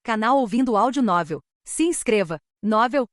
Canal Ouvindo Áudio Novel. Se inscreva. Novel.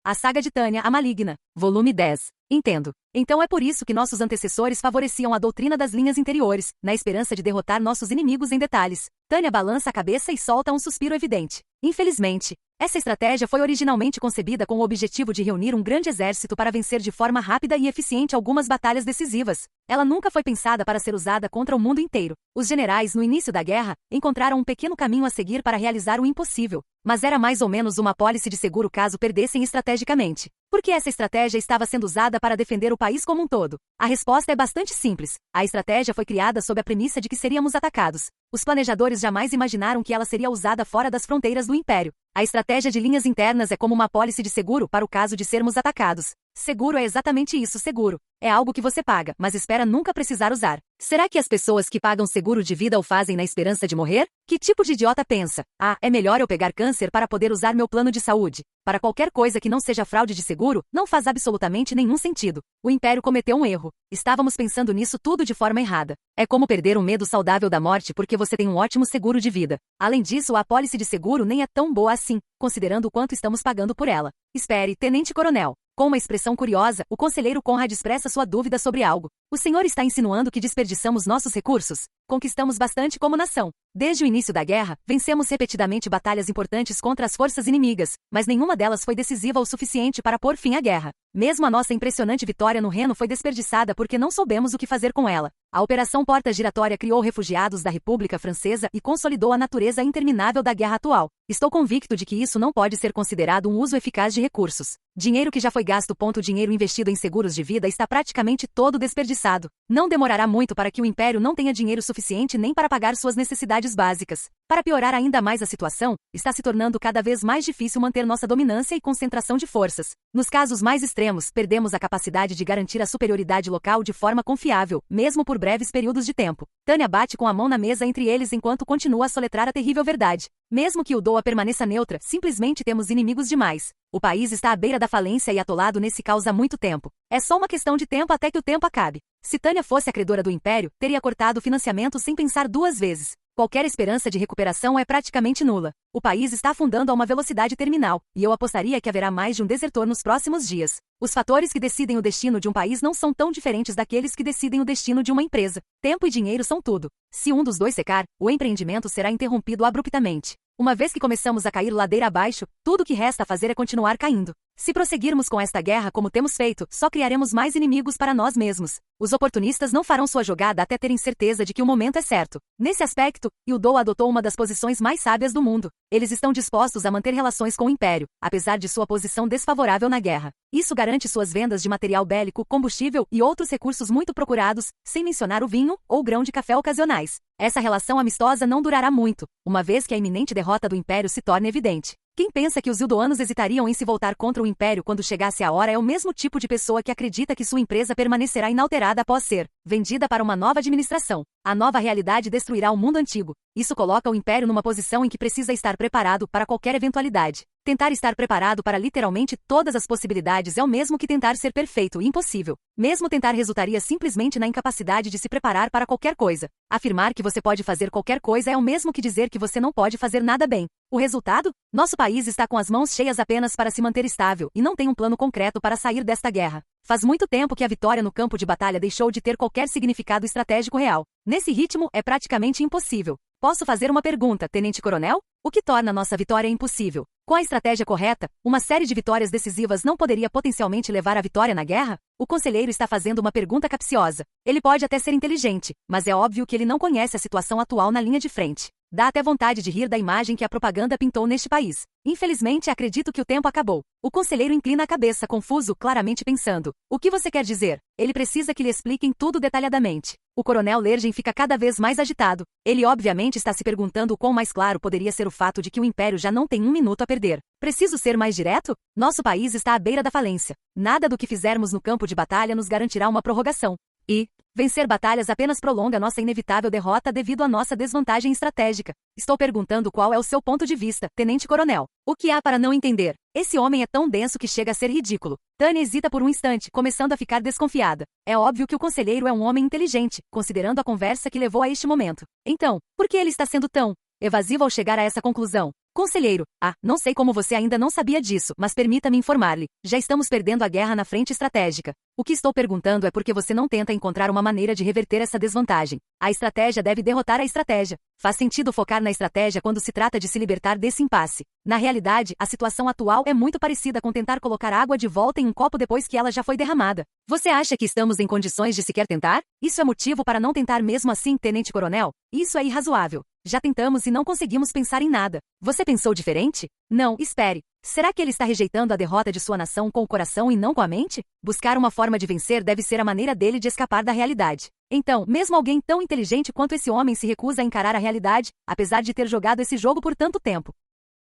A Saga de Tânia, a Maligna. Volume 10. Entendo. Então é por isso que nossos antecessores favoreciam a doutrina das linhas interiores, na esperança de derrotar nossos inimigos em detalhes. Tânia balança a cabeça e solta um suspiro evidente. Infelizmente, essa estratégia foi originalmente concebida com o objetivo de reunir um grande exército para vencer de forma rápida e eficiente algumas batalhas decisivas. Ela nunca foi pensada para ser usada contra o mundo inteiro. Os generais, no início da guerra, encontraram um pequeno caminho a seguir para realizar o impossível. Mas era mais ou menos uma apólice de seguro caso perdessem estrategicamente. Por que essa estratégia estava sendo usada para defender o país como um todo? A resposta é bastante simples. A estratégia foi criada sob a premissa de que seríamos atacados. Os planejadores jamais imaginaram que ela seria usada fora das fronteiras do Império. A estratégia de linhas internas é como uma apólice de seguro para o caso de sermos atacados. Seguro é exatamente isso, seguro. É algo que você paga, mas espera nunca precisar usar. Será que as pessoas que pagam seguro de vida o fazem na esperança de morrer? Que tipo de idiota pensa? Ah, é melhor eu pegar câncer para poder usar meu plano de saúde. Para qualquer coisa que não seja fraude de seguro, não faz absolutamente nenhum sentido. O Império cometeu um erro. Estávamos pensando nisso tudo de forma errada. É como perder um medo saudável da morte porque você tem um ótimo seguro de vida. Além disso, a apólice de seguro nem é tão boa assim, considerando o quanto estamos pagando por ela. Espere, Tenente Coronel. Com uma expressão curiosa, o conselheiro Conrad expressa sua dúvida sobre algo. O senhor está insinuando que desperdiçamos nossos recursos? Conquistamos bastante como nação. Desde o início da guerra, vencemos repetidamente batalhas importantes contra as forças inimigas, mas nenhuma delas foi decisiva o suficiente para pôr fim à guerra. Mesmo a nossa impressionante vitória no Reno foi desperdiçada porque não soubemos o que fazer com ela. A Operação Porta Giratória criou refugiados da República Francesa e consolidou a natureza interminável da guerra atual. Estou convicto de que isso não pode ser considerado um uso eficaz de recursos. Dinheiro que já foi gasto. Dinheiro investido em seguros de vida está praticamente todo desperdiçado. Não demorará muito para que o Império não tenha dinheiro suficiente nem para pagar suas necessidades básicas. Para piorar ainda mais a situação, está se tornando cada vez mais difícil manter nossa dominância e concentração de forças. Nos casos mais extremos, perdemos a capacidade de garantir a superioridade local de forma confiável, mesmo por breves períodos de tempo. Tânia bate com a mão na mesa entre eles enquanto continua a soletrar a terrível verdade. Mesmo que o Doa permaneça neutra, simplesmente temos inimigos demais. O país está à beira da falência e atolado nesse caos há muito tempo. É só uma questão de tempo até que o tempo acabe. Se Tânia fosse a credora do Império, teria cortado o financiamento sem pensar duas vezes. Qualquer esperança de recuperação é praticamente nula. O país está afundando a uma velocidade terminal, e eu apostaria que haverá mais de um desertor nos próximos dias. Os fatores que decidem o destino de um país não são tão diferentes daqueles que decidem o destino de uma empresa. Tempo e dinheiro são tudo. Se um dos dois secar, o empreendimento será interrompido abruptamente. Uma vez que começamos a cair ladeira abaixo, tudo o que resta fazer é continuar caindo. Se prosseguirmos com esta guerra como temos feito, só criaremos mais inimigos para nós mesmos. Os oportunistas não farão sua jogada até terem certeza de que o momento é certo. Nesse aspecto, Ildo adotou uma das posições mais sábias do mundo. Eles estão dispostos a manter relações com o Império, apesar de sua posição desfavorável na guerra. Isso garante suas vendas de material bélico, combustível e outros recursos muito procurados, sem mencionar o vinho ou grão de café ocasionais. Essa relação amistosa não durará muito, uma vez que a iminente derrota do Império se torne evidente. Quem pensa que os ildoanos hesitariam em se voltar contra o Império quando chegasse a hora é o mesmo tipo de pessoa que acredita que sua empresa permanecerá inalterada após ser vendida para uma nova administração. A nova realidade destruirá o mundo antigo. Isso coloca o Império numa posição em que precisa estar preparado para qualquer eventualidade. Tentar estar preparado para literalmente todas as possibilidades é o mesmo que tentar ser perfeito e impossível. Mesmo tentar resultaria simplesmente na incapacidade de se preparar para qualquer coisa. Afirmar que você pode fazer qualquer coisa é o mesmo que dizer que você não pode fazer nada bem. O resultado? Nosso país está com as mãos cheias apenas para se manter estável e não tem um plano concreto para sair desta guerra. Faz muito tempo que a vitória no campo de batalha deixou de ter qualquer significado estratégico real. Nesse ritmo, é praticamente impossível. Posso fazer uma pergunta, Tenente Coronel? O que torna nossa vitória impossível? Com a estratégia correta, uma série de vitórias decisivas não poderia potencialmente levar à vitória na guerra? O conselheiro está fazendo uma pergunta capciosa. Ele pode até ser inteligente, mas é óbvio que ele não conhece a situação atual na linha de frente. Dá até vontade de rir da imagem que a propaganda pintou neste país. Infelizmente, acredito que o tempo acabou. O conselheiro inclina a cabeça, confuso, claramente pensando. O que você quer dizer? Ele precisa que lhe expliquem tudo detalhadamente. O coronel Lergen fica cada vez mais agitado. Ele obviamente está se perguntando o quão mais claro poderia ser o fato de que o Império já não tem um minuto a perder. Preciso ser mais direto? Nosso país está à beira da falência. Nada do que fizermos no campo de batalha nos garantirá uma prorrogação. E vencer batalhas apenas prolonga nossa inevitável derrota devido à nossa desvantagem estratégica. Estou perguntando qual é o seu ponto de vista, Tenente Coronel. O que há para não entender? Esse homem é tão denso que chega a ser ridículo. Tânia hesita por um instante, começando a ficar desconfiada. É óbvio que o conselheiro é um homem inteligente, considerando a conversa que levou a este momento. Então, por que ele está sendo tão evasivo ao chegar a essa conclusão? Conselheiro, não sei como você ainda não sabia disso, mas permita-me informar-lhe. Já estamos perdendo a guerra na frente estratégica. O que estou perguntando é por que você não tenta encontrar uma maneira de reverter essa desvantagem. A estratégia deve derrotar a estratégia. Faz sentido focar na estratégia quando se trata de se libertar desse impasse. Na realidade, a situação atual é muito parecida com tentar colocar água de volta em um copo depois que ela já foi derramada. Você acha que estamos em condições de sequer tentar? Isso é motivo para não tentar mesmo assim, tenente-coronel? Isso é irrazoável. Já tentamos e não conseguimos pensar em nada. Você pensou diferente? Não, espere. Será que ele está rejeitando a derrota de sua nação com o coração e não com a mente? Buscar uma forma de vencer deve ser a maneira dele de escapar da realidade. Então, mesmo alguém tão inteligente quanto esse homem se recusa a encarar a realidade, apesar de ter jogado esse jogo por tanto tempo.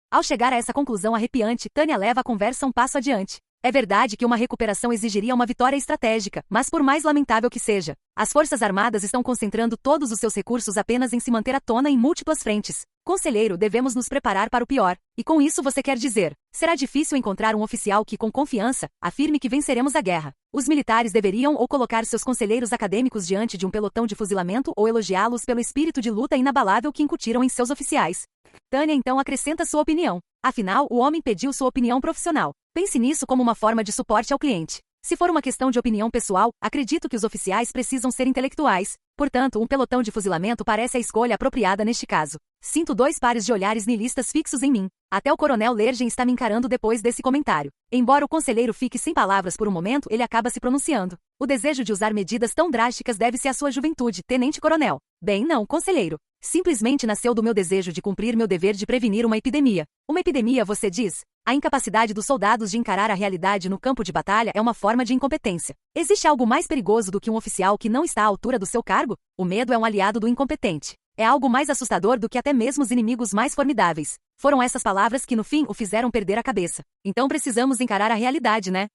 Ao chegar a essa conclusão arrepiante, Tânia leva a conversa um passo adiante. É verdade que uma recuperação exigiria uma vitória estratégica, mas por mais lamentável que seja, as Forças Armadas estão concentrando todos os seus recursos apenas em se manter à tona em múltiplas frentes. Conselheiro, devemos nos preparar para o pior. E com isso você quer dizer, será difícil encontrar um oficial que, com confiança, afirme que venceremos a guerra. Os militares deveriam ou colocar seus conselheiros acadêmicos diante de um pelotão de fuzilamento ou elogiá-los pelo espírito de luta inabalável que incutiram em seus oficiais. Tânia então acrescenta sua opinião. Afinal, o homem pediu sua opinião profissional. Pense nisso como uma forma de suporte ao cliente. Se for uma questão de opinião pessoal, acredito que os oficiais precisam ser intelectuais. Portanto, um pelotão de fuzilamento parece a escolha apropriada neste caso. Sinto 2 pares de olhares nihilistas fixos em mim. Até o coronel Lergen está me encarando depois desse comentário. Embora o conselheiro fique sem palavras por um momento, ele acaba se pronunciando. O desejo de usar medidas tão drásticas deve-se à sua juventude, tenente-coronel. Bem, não, conselheiro. Simplesmente nasceu do meu desejo de cumprir meu dever de prevenir uma epidemia. Uma epidemia, você diz? A incapacidade dos soldados de encarar a realidade no campo de batalha é uma forma de incompetência. Existe algo mais perigoso do que um oficial que não está à altura do seu cargo? O medo é um aliado do incompetente. É algo mais assustador do que até mesmo os inimigos mais formidáveis. Foram essas palavras que no fim o fizeram perder a cabeça. Então precisamos encarar a realidade, né?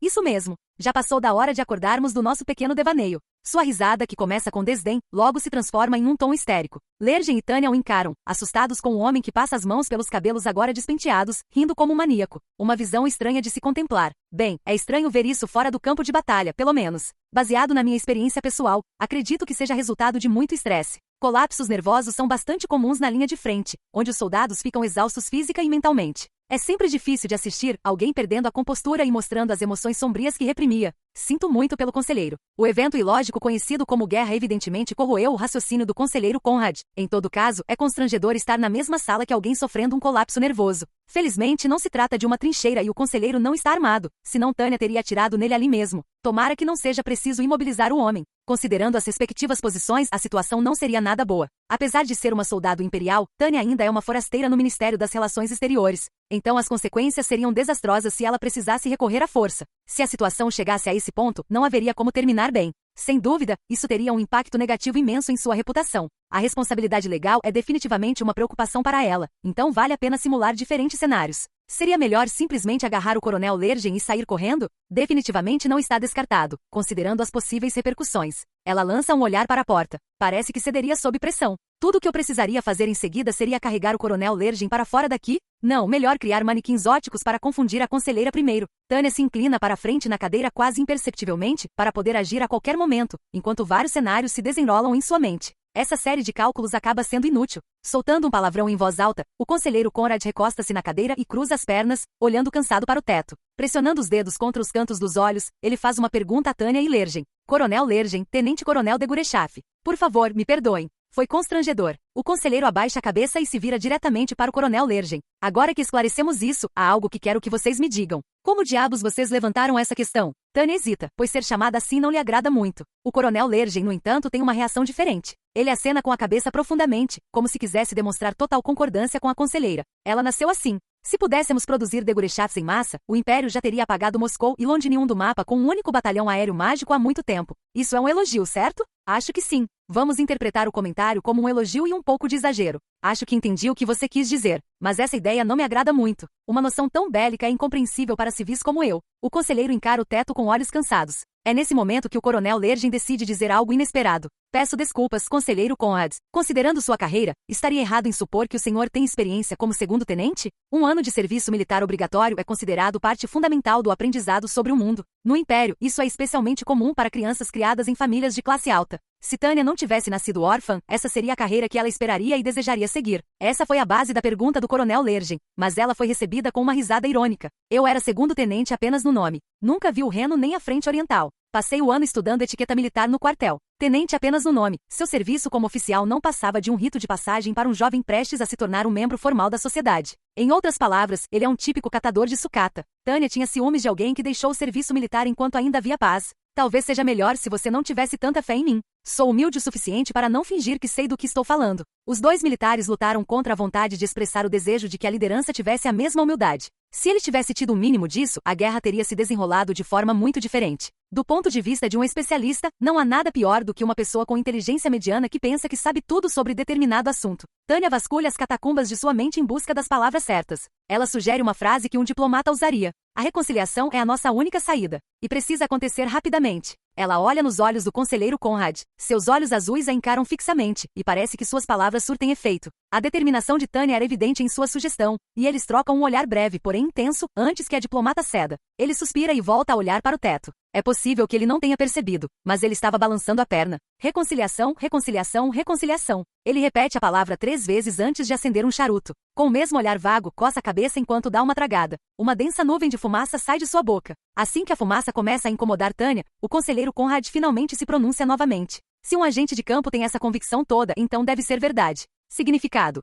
Isso mesmo. Já passou da hora de acordarmos do nosso pequeno devaneio. Sua risada, que começa com desdém, logo se transforma em um tom histérico. Lergen e Tânia o encaram, assustados com o homem que passa as mãos pelos cabelos agora despenteados, rindo como um maníaco. Uma visão estranha de se contemplar. Bem, é estranho ver isso fora do campo de batalha, pelo menos. Baseado na minha experiência pessoal, acredito que seja resultado de muito estresse. Colapsos nervosos são bastante comuns na linha de frente, onde os soldados ficam exaustos física e mentalmente. É sempre difícil de assistir alguém perdendo a compostura e mostrando as emoções sombrias que reprimia. Sinto muito pelo conselheiro. O evento ilógico conhecido como guerra evidentemente corroeu o raciocínio do conselheiro Conrad. Em todo caso, é constrangedor estar na mesma sala que alguém sofrendo um colapso nervoso. Felizmente não se trata de uma trincheira e o conselheiro não está armado, senão Tânia teria atirado nele ali mesmo. Tomara que não seja preciso imobilizar o homem. Considerando as respectivas posições, a situação não seria nada boa. Apesar de ser uma soldado imperial, Tânia ainda é uma forasteira no Ministério das Relações Exteriores. Então as consequências seriam desastrosas se ela precisasse recorrer à força. Se a situação chegasse a esse ponto, não haveria como terminar bem. Sem dúvida, isso teria um impacto negativo imenso em sua reputação. A responsabilidade legal é definitivamente uma preocupação para ela, então vale a pena simular diferentes cenários. Seria melhor simplesmente agarrar o coronel Lergen e sair correndo? Definitivamente não está descartado, considerando as possíveis repercussões. Ela lança um olhar para a porta. Parece que cederia sob pressão. Tudo o que eu precisaria fazer em seguida seria carregar o coronel Lergen para fora daqui? Não, melhor criar manequins óticos para confundir a conselheira primeiro. Tânia se inclina para a frente na cadeira quase imperceptivelmente, para poder agir a qualquer momento, enquanto vários cenários se desenrolam em sua mente. Essa série de cálculos acaba sendo inútil. Soltando um palavrão em voz alta, o conselheiro Conrad recosta-se na cadeira e cruza as pernas, olhando cansado para o teto. Pressionando os dedos contra os cantos dos olhos, ele faz uma pergunta a Tânia e Lergen. Coronel Lergen, tenente-coronel de Gurechaf. Por favor, me perdoem. Foi constrangedor. O conselheiro abaixa a cabeça e se vira diretamente para o coronel Lergen. Agora que esclarecemos isso, há algo que quero que vocês me digam. Como diabos vocês levantaram essa questão? Tânia hesita, pois ser chamada assim não lhe agrada muito. O coronel Lergen, no entanto, tem uma reação diferente. Ele acena com a cabeça profundamente, como se quisesse demonstrar total concordância com a conselheira. Ela nasceu assim. Se pudéssemos produzir Degurechafs em massa, o Império já teria apagado Moscou e Londinium do mapa com um único batalhão aéreo mágico há muito tempo. Isso é um elogio, certo? Acho que sim. Vamos interpretar o comentário como um elogio e um pouco de exagero. Acho que entendi o que você quis dizer, mas essa ideia não me agrada muito. Uma noção tão bélica é incompreensível para civis como eu. O conselheiro encara o teto com olhos cansados. É nesse momento que o coronel Lergen decide dizer algo inesperado. Peço desculpas, conselheiro Conrad. Considerando sua carreira, estaria errado em supor que o senhor tem experiência como segundo tenente? Um ano de serviço militar obrigatório é considerado parte fundamental do aprendizado sobre o mundo. No Império, isso é especialmente comum para crianças criadas em famílias de classe alta. Se Tânia não tivesse nascido órfã, essa seria a carreira que ela esperaria e desejaria seguir. Essa foi a base da pergunta do coronel Lergen, mas ela foi recebida com uma risada irônica. Eu era segundo tenente apenas no nome. Nunca vi o Reno nem a frente oriental. Passei o ano estudando etiqueta militar no quartel. Tenente apenas no nome. Seu serviço como oficial não passava de um rito de passagem para um jovem prestes a se tornar um membro formal da sociedade. Em outras palavras, ele é um típico catador de sucata. Tânia tinha ciúmes de alguém que deixou o serviço militar enquanto ainda havia paz. Talvez seja melhor se você não tivesse tanta fé em mim. Sou humilde o suficiente para não fingir que sei do que estou falando. Os dois militares lutaram contra a vontade de expressar o desejo de que a liderança tivesse a mesma humildade. Se ele tivesse tido um mínimo disso, a guerra teria se desenrolado de forma muito diferente. Do ponto de vista de um especialista, não há nada pior do que uma pessoa com inteligência mediana que pensa que sabe tudo sobre determinado assunto. Tânia vasculha as catacumbas de sua mente em busca das palavras certas. Ela sugere uma frase que um diplomata usaria. A reconciliação é a nossa única saída. E precisa acontecer rapidamente. Ela olha nos olhos do conselheiro Conrad. Seus olhos azuis a encaram fixamente, e parece que suas palavras surtem efeito. A determinação de Tânia era evidente em sua sugestão, e eles trocam um olhar breve, porém intenso, antes que a diplomata ceda. Ele suspira e volta a olhar para o teto. É possível que ele não tenha percebido, mas ele estava balançando a perna. Reconciliação, reconciliação, reconciliação. Ele repete a palavra 3 vezes antes de acender um charuto. Com o mesmo olhar vago, coça a cabeça enquanto dá uma tragada. Uma densa nuvem de fumaça sai de sua boca. Assim que a fumaça começa a incomodar Tânia, o conselheiro Conrad finalmente se pronuncia novamente. Se um agente de campo tem essa convicção toda, então deve ser verdade. Significado.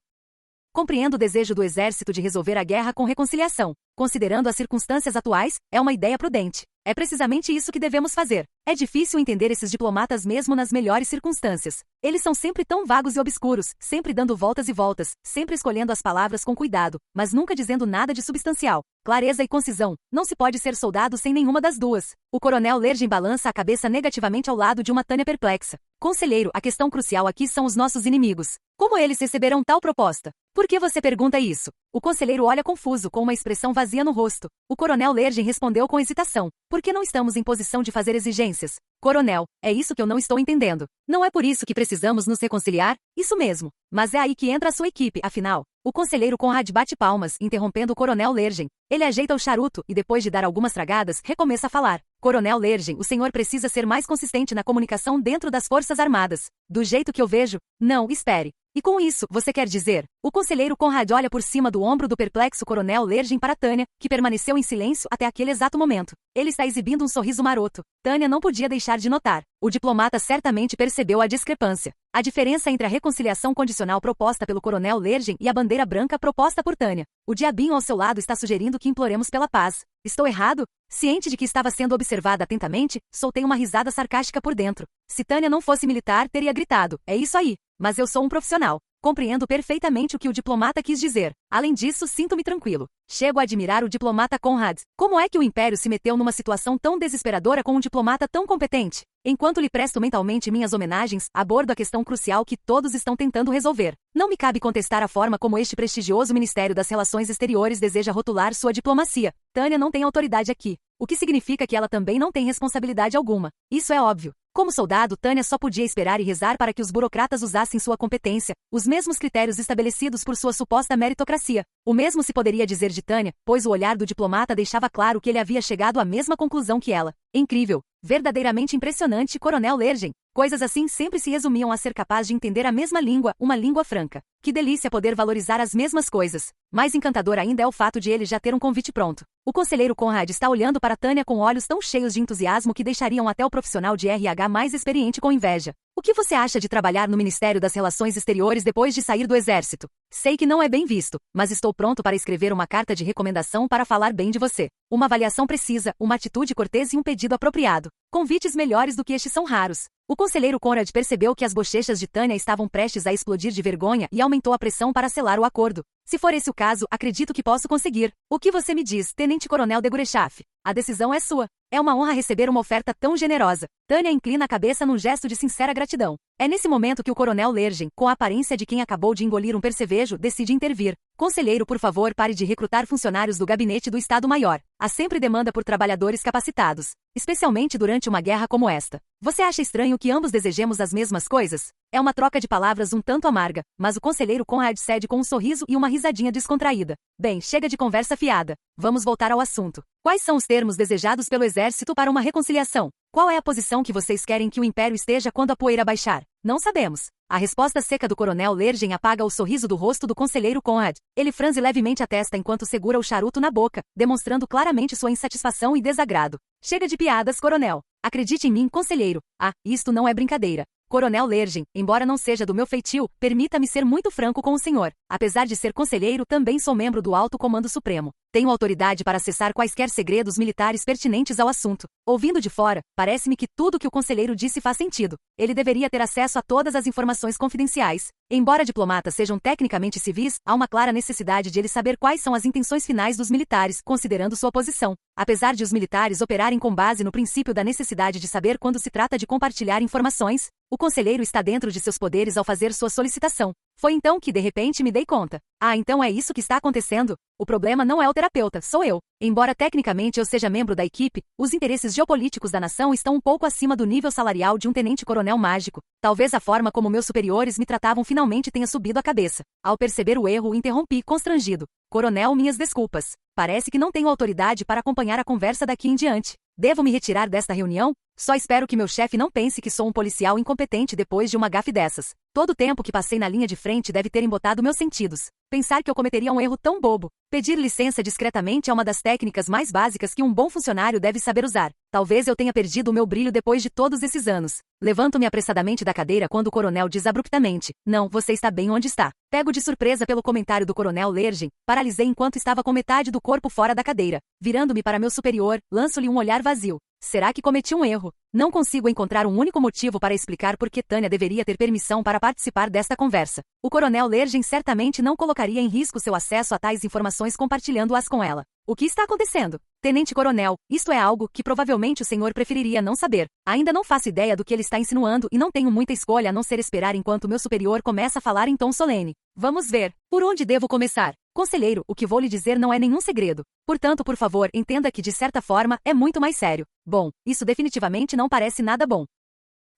Compreendo o desejo do exército de resolver a guerra com reconciliação. Considerando as circunstâncias atuais, é uma ideia prudente. É precisamente isso que devemos fazer. É difícil entender esses diplomatas mesmo nas melhores circunstâncias. Eles são sempre tão vagos e obscuros, sempre dando voltas e voltas, sempre escolhendo as palavras com cuidado, mas nunca dizendo nada de substancial. Clareza e concisão. Não se pode ser soldado sem nenhuma das duas. O coronel Lergen balança a cabeça negativamente ao lado de uma Tânia perplexa. Conselheiro, a questão crucial aqui são os nossos inimigos. Como eles receberão tal proposta? Por que você pergunta isso? O conselheiro olha confuso, com uma expressão vazia no rosto. O coronel Lergen respondeu com hesitação. Por que não estamos em posição de fazer exigências? Coronel, é isso que eu não estou entendendo. Não é por isso que precisamos nos reconciliar? Isso mesmo. Mas é aí que entra a sua equipe, afinal. O conselheiro Conrad bate palmas, interrompendo o coronel Lergen. Ele ajeita o charuto e, depois de dar algumas tragadas, recomeça a falar. Coronel Lergen, o senhor precisa ser mais consistente na comunicação dentro das Forças Armadas. Do jeito que eu vejo, não, espere. E com isso, você quer dizer? O conselheiro Conrad olha por cima do ombro do perplexo coronel Lergen para Tânia, que permaneceu em silêncio até aquele exato momento. Ele está exibindo um sorriso maroto. Tânia não podia deixar de notar. O diplomata certamente percebeu a discrepância. A diferença entre a reconciliação condicional proposta pelo coronel Lergen e a bandeira branca proposta por Tânia. O diabinho ao seu lado está sugerindo que imploremos pela paz. Estou errado? Ciente de que estava sendo observada atentamente, soltei uma risada sarcástica por dentro. Se Tânia não fosse militar, teria gritado. É isso aí. Mas eu sou um profissional. Compreendo perfeitamente o que o diplomata quis dizer. Além disso, sinto-me tranquilo. Chego a admirar o diplomata Conrad. Como é que o Império se meteu numa situação tão desesperadora com um diplomata tão competente? Enquanto lhe presto mentalmente minhas homenagens, abordo a questão crucial que todos estão tentando resolver. Não me cabe contestar a forma como este prestigioso Ministério das Relações Exteriores deseja rotular sua diplomacia. Tânia não tem autoridade aqui, o que significa que ela também não tem responsabilidade alguma. Isso é óbvio. Como soldado, Tânia só podia esperar e rezar para que os burocratas usassem sua competência, os mesmos critérios estabelecidos por sua suposta meritocracia. O mesmo se poderia dizer de Tânia, pois o olhar do diplomata deixava claro que ele havia chegado à mesma conclusão que ela. Incrível. Verdadeiramente impressionante, coronel Lergen. Coisas assim sempre se resumiam a ser capaz de entender a mesma língua, uma língua franca. Que delícia poder valorizar as mesmas coisas. Mais encantador ainda é o fato de ele já ter um convite pronto. O conselheiro Conrad está olhando para Tânia com olhos tão cheios de entusiasmo que deixariam até o profissional de RH mais experiente com inveja. O que você acha de trabalhar no Ministério das Relações Exteriores depois de sair do Exército? Sei que não é bem visto, mas estou pronto para escrever uma carta de recomendação para falar bem de você. Uma avaliação precisa, uma atitude cortês e um pedido apropriado. Convites melhores do que estes são raros. O conselheiro Conrad percebeu que as bochechas de Tânia estavam prestes a explodir de vergonha e aumentou a pressão para selar o acordo. Se for esse o caso, acredito que posso conseguir. O que você me diz, tenente-coronel de Gurechaf? A decisão é sua. É uma honra receber uma oferta tão generosa. Tânia inclina a cabeça num gesto de sincera gratidão. É nesse momento que o coronel Lergen, com a aparência de quem acabou de engolir um percevejo, decide intervir. Conselheiro, por favor, pare de recrutar funcionários do gabinete do Estado-Maior. Há sempre demanda por trabalhadores capacitados, especialmente durante uma guerra como esta. Você acha estranho que ambos desejemos as mesmas coisas? É uma troca de palavras um tanto amarga, mas o conselheiro Conrad cede com um sorriso e uma risadinha descontraída. Bem, chega de conversa fiada. Vamos voltar ao assunto. Quais são os termos desejados pelo exército para uma reconciliação? Qual é a posição que vocês querem que o império esteja quando a poeira baixar? Não sabemos. A resposta seca do coronel Lergen apaga o sorriso do rosto do conselheiro Conrad. Ele franze levemente a testa enquanto segura o charuto na boca, demonstrando claramente sua insatisfação e desagrado. Chega de piadas, coronel. Acredite em mim, conselheiro. Ah, isto não é brincadeira. Coronel Lergen, embora não seja do meu feitio, permita-me ser muito franco com o senhor. Apesar de ser conselheiro, também sou membro do Alto Comando Supremo. Tenho autoridade para acessar quaisquer segredos militares pertinentes ao assunto. Ouvindo de fora, parece-me que tudo que o conselheiro disse faz sentido. Ele deveria ter acesso a todas as informações confidenciais. Embora diplomatas sejam tecnicamente civis, há uma clara necessidade de ele saber quais são as intenções finais dos militares, considerando sua posição. Apesar de os militares operarem com base no princípio da necessidade de saber quando se trata de compartilhar informações, o conselheiro está dentro de seus poderes ao fazer sua solicitação. Foi então que de repente me dei conta. Ah, então é isso que está acontecendo? O problema não é o terapeuta, sou eu. Embora tecnicamente eu seja membro da equipe, os interesses geopolíticos da nação estão um pouco acima do nível salarial de um tenente-coronel mágico. Talvez a forma como meus superiores me tratavam finalmente tenha subido a cabeça. Ao perceber o erro, o interrompi, constrangido. Coronel, minhas desculpas. Parece que não tenho autoridade para acompanhar a conversa daqui em diante. Devo me retirar desta reunião? Só espero que meu chefe não pense que sou um policial incompetente depois de uma gafe dessas. Todo o tempo que passei na linha de frente deve ter embotado meus sentidos. Pensar que eu cometeria um erro tão bobo. Pedir licença discretamente é uma das técnicas mais básicas que um bom funcionário deve saber usar. Talvez eu tenha perdido o meu brilho depois de todos esses anos. Levanto-me apressadamente da cadeira quando o coronel diz abruptamente: "Não, você está bem onde está." Pego de surpresa pelo comentário do coronel Lergen, paralisei enquanto estava com metade do corpo fora da cadeira. Virando-me para meu superior, lanço-lhe um olhar vazio. Será que cometi um erro? Não consigo encontrar um único motivo para explicar por que Tânia deveria ter permissão para participar desta conversa. O coronel Lergen certamente não colocaria em risco seu acesso a tais informações compartilhando-as com ela. O que está acontecendo? Tenente-coronel, isto é algo que provavelmente o senhor preferiria não saber. Ainda não faço ideia do que ele está insinuando e não tenho muita escolha a não ser esperar enquanto meu superior começa a falar em tom solene. Vamos ver. Por onde devo começar? Conselheiro, o que vou lhe dizer não é nenhum segredo. Portanto, por favor, entenda que de certa forma é muito mais sério. Bom, isso definitivamente não parece nada bom.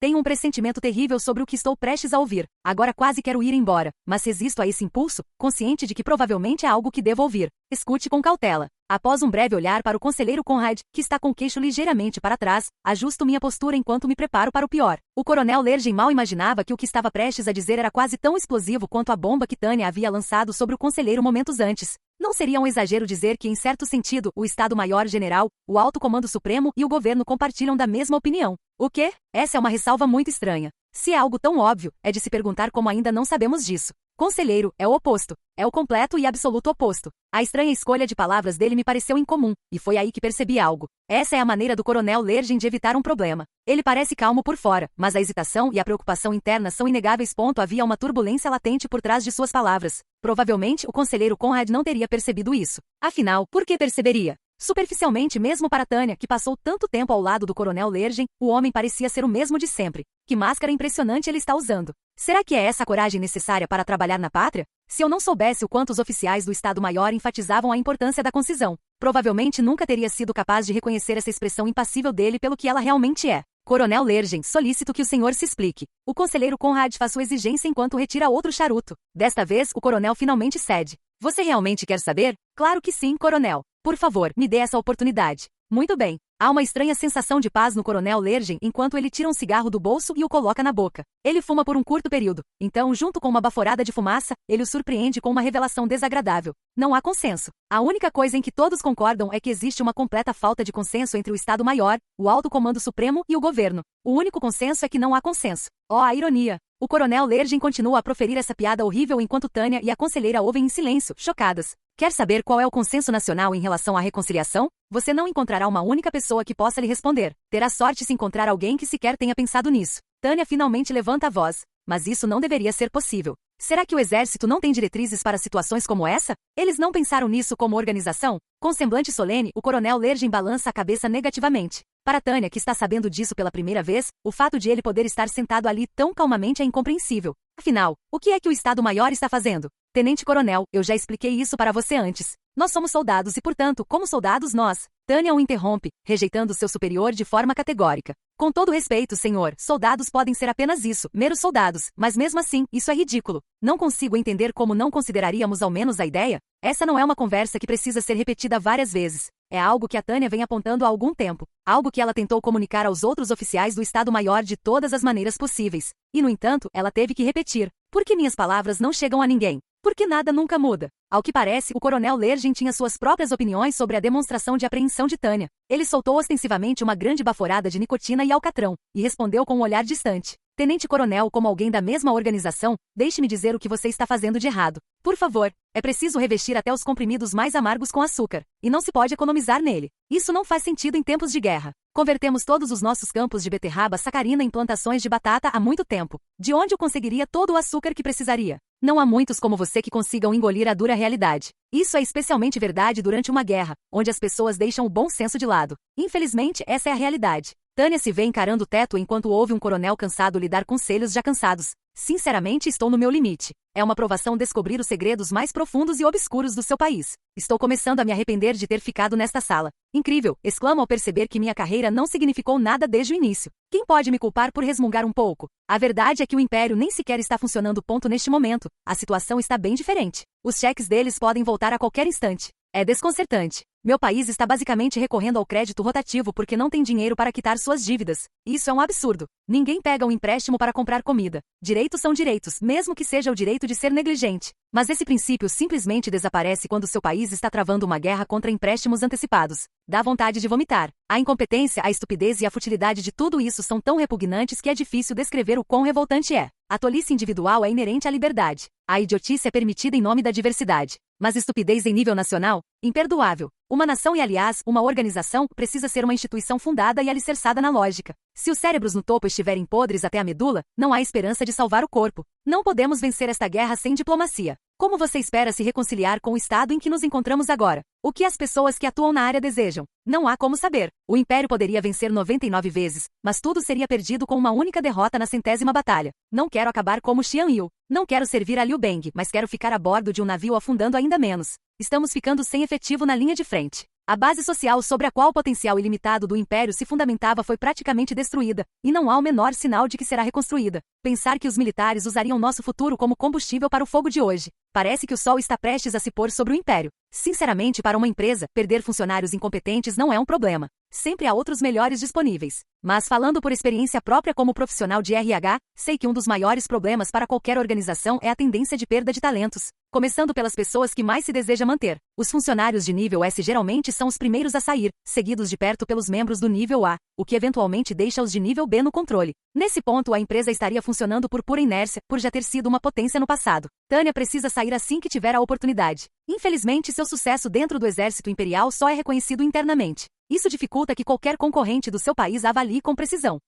Tenho um pressentimento terrível sobre o que estou prestes a ouvir. Agora quase quero ir embora, mas resisto a esse impulso, consciente de que provavelmente é algo que devo ouvir. Escute com cautela. Após um breve olhar para o conselheiro Conrad, que está com o queixo ligeiramente para trás, ajusto minha postura enquanto me preparo para o pior. O coronel Lergen mal imaginava que o que estava prestes a dizer era quase tão explosivo quanto a bomba que Tânia havia lançado sobre o conselheiro momentos antes. Não seria um exagero dizer que, em certo sentido, o Estado-Maior-General, o Alto Comando Supremo e o governo compartilham da mesma opinião. O quê? Essa é uma ressalva muito estranha. Se é algo tão óbvio, é de se perguntar como ainda não sabemos disso. Conselheiro, é o oposto. É o completo e absoluto oposto. A estranha escolha de palavras dele me pareceu incomum, e foi aí que percebi algo. Essa é a maneira do coronel Lergen de evitar um problema. Ele parece calmo por fora, mas a hesitação e a preocupação interna são inegáveis. Havia uma turbulência latente por trás de suas palavras. Provavelmente o conselheiro Conrad não teria percebido isso. Afinal, por que perceberia? Superficialmente, mesmo para Tânia, que passou tanto tempo ao lado do coronel Lergen, o homem parecia ser o mesmo de sempre. Que máscara impressionante ele está usando. Será que é essa a coragem necessária para trabalhar na pátria? Se eu não soubesse o quanto os oficiais do Estado-Maior enfatizavam a importância da concisão, provavelmente nunca teria sido capaz de reconhecer essa expressão impassível dele pelo que ela realmente é. Coronel Lergen, solicito que o senhor se explique. O conselheiro Conrad faz sua exigência enquanto retira outro charuto. Desta vez, o coronel finalmente cede. Você realmente quer saber? Claro que sim, coronel. Por favor, me dê essa oportunidade. Muito bem. Há uma estranha sensação de paz no coronel Lergen enquanto ele tira um cigarro do bolso e o coloca na boca. Ele fuma por um curto período. Então, junto com uma baforada de fumaça, ele o surpreende com uma revelação desagradável. Não há consenso. A única coisa em que todos concordam é que existe uma completa falta de consenso entre o Estado-Maior, o Alto Comando Supremo e o governo. O único consenso é que não há consenso. Oh, a ironia! O coronel Lergen continua a proferir essa piada horrível enquanto Tânia e a conselheira ouvem em silêncio, chocadas. Quer saber qual é o consenso nacional em relação à reconciliação? Você não encontrará uma única pessoa que possa lhe responder. Terá sorte se encontrar alguém que sequer tenha pensado nisso. Tânia finalmente levanta a voz. Mas isso não deveria ser possível. Será que o exército não tem diretrizes para situações como essa? Eles não pensaram nisso como organização? Com semblante solene, o coronel Lergen balança a cabeça negativamente. Para Tânia, que está sabendo disso pela primeira vez, o fato de ele poder estar sentado ali tão calmamente é incompreensível. Afinal, o que é que o Estado-Maior está fazendo? Tenente-coronel, eu já expliquei isso para você antes. Nós somos soldados e, portanto, como soldados nós... Tânia o interrompe, rejeitando seu superior de forma categórica. Com todo respeito, senhor, soldados podem ser apenas isso, meros soldados, mas mesmo assim, isso é ridículo. Não consigo entender como não consideraríamos ao menos a ideia. Essa não é uma conversa que precisa ser repetida várias vezes. É algo que a Tânia vem apontando há algum tempo. Algo que ela tentou comunicar aos outros oficiais do Estado-Maior de todas as maneiras possíveis. E, no entanto, ela teve que repetir. Por que minhas palavras não chegam a ninguém? Porque nada nunca muda. Ao que parece, o coronel Lergen tinha suas próprias opiniões sobre a demonstração de apreensão de Tânia. Ele soltou ostensivamente uma grande baforada de nicotina e alcatrão, e respondeu com um olhar distante. Tenente-coronel, como alguém da mesma organização, deixe-me dizer o que você está fazendo de errado. Por favor, é preciso revestir até os comprimidos mais amargos com açúcar, e não se pode economizar nele. Isso não faz sentido em tempos de guerra. Convertemos todos os nossos campos de beterraba sacarina em plantações de batata há muito tempo. De onde eu conseguiria todo o açúcar que precisaria? Não há muitos como você que consigam engolir a dura realidade. Isso é especialmente verdade durante uma guerra, onde as pessoas deixam o bom senso de lado. Infelizmente, essa é a realidade. Tânia se vê encarando o teto enquanto ouve um coronel cansado lidar com conselhos já cansados. Sinceramente, estou no meu limite. É uma provação descobrir os segredos mais profundos e obscuros do seu país. Estou começando a me arrepender de ter ficado nesta sala. Incrível, exclamo ao perceber que minha carreira não significou nada desde o início. Quem pode me culpar por resmungar um pouco? A verdade é que o Império nem sequer está funcionando neste momento. A situação está bem diferente. Os cheques deles podem voltar a qualquer instante. É desconcertante. Meu país está basicamente recorrendo ao crédito rotativo porque não tem dinheiro para quitar suas dívidas. Isso é um absurdo. Ninguém pega um empréstimo para comprar comida. Direitos são direitos, mesmo que seja o direito de ser negligente. Mas esse princípio simplesmente desaparece quando seu país está travando uma guerra contra empréstimos antecipados. Dá vontade de vomitar. A incompetência, a estupidez e a futilidade de tudo isso são tão repugnantes que é difícil descrever o quão revoltante é. A tolice individual é inerente à liberdade. A idiotice é permitida em nome da diversidade. Mas estupidez em nível nacional? Imperdoável. Uma nação e, aliás, uma organização precisa ser uma instituição fundada e alicerçada na lógica. Se os cérebros no topo estiverem podres até a medula, não há esperança de salvar o corpo. Não podemos vencer esta guerra sem diplomacia. Como você espera se reconciliar com o estado em que nos encontramos agora? O que as pessoas que atuam na área desejam? Não há como saber. O Império poderia vencer 99 vezes, mas tudo seria perdido com uma única derrota na 100ª batalha. Não quero acabar como Xian Yu. Não quero servir a Liu Beng, mas quero ficar a bordo de um navio afundando ainda menos. Estamos ficando sem efetivo na linha de frente. A base social sobre a qual o potencial ilimitado do Império se fundamentava foi praticamente destruída, e não há o menor sinal de que será reconstruída. Pensar que os militares usariam nosso futuro como combustível para o fogo de hoje. Parece que o sol está prestes a se pôr sobre o Império. Sinceramente, para uma empresa, perder funcionários incompetentes não é um problema. Sempre há outros melhores disponíveis. Mas falando por experiência própria como profissional de RH, sei que um dos maiores problemas para qualquer organização é a tendência de perda de talentos. Começando pelas pessoas que mais se deseja manter. Os funcionários de nível S geralmente são os primeiros a sair, seguidos de perto pelos membros do nível A, o que eventualmente deixa os de nível B no controle. Nesse ponto, a empresa estaria funcionando por pura inércia, por já ter sido uma potência no passado. Tânia precisa sair assim que tiver a oportunidade. Infelizmente, seu sucesso dentro do exército imperial só é reconhecido internamente. Isso dificulta que qualquer concorrente do seu país a avalie com precisão.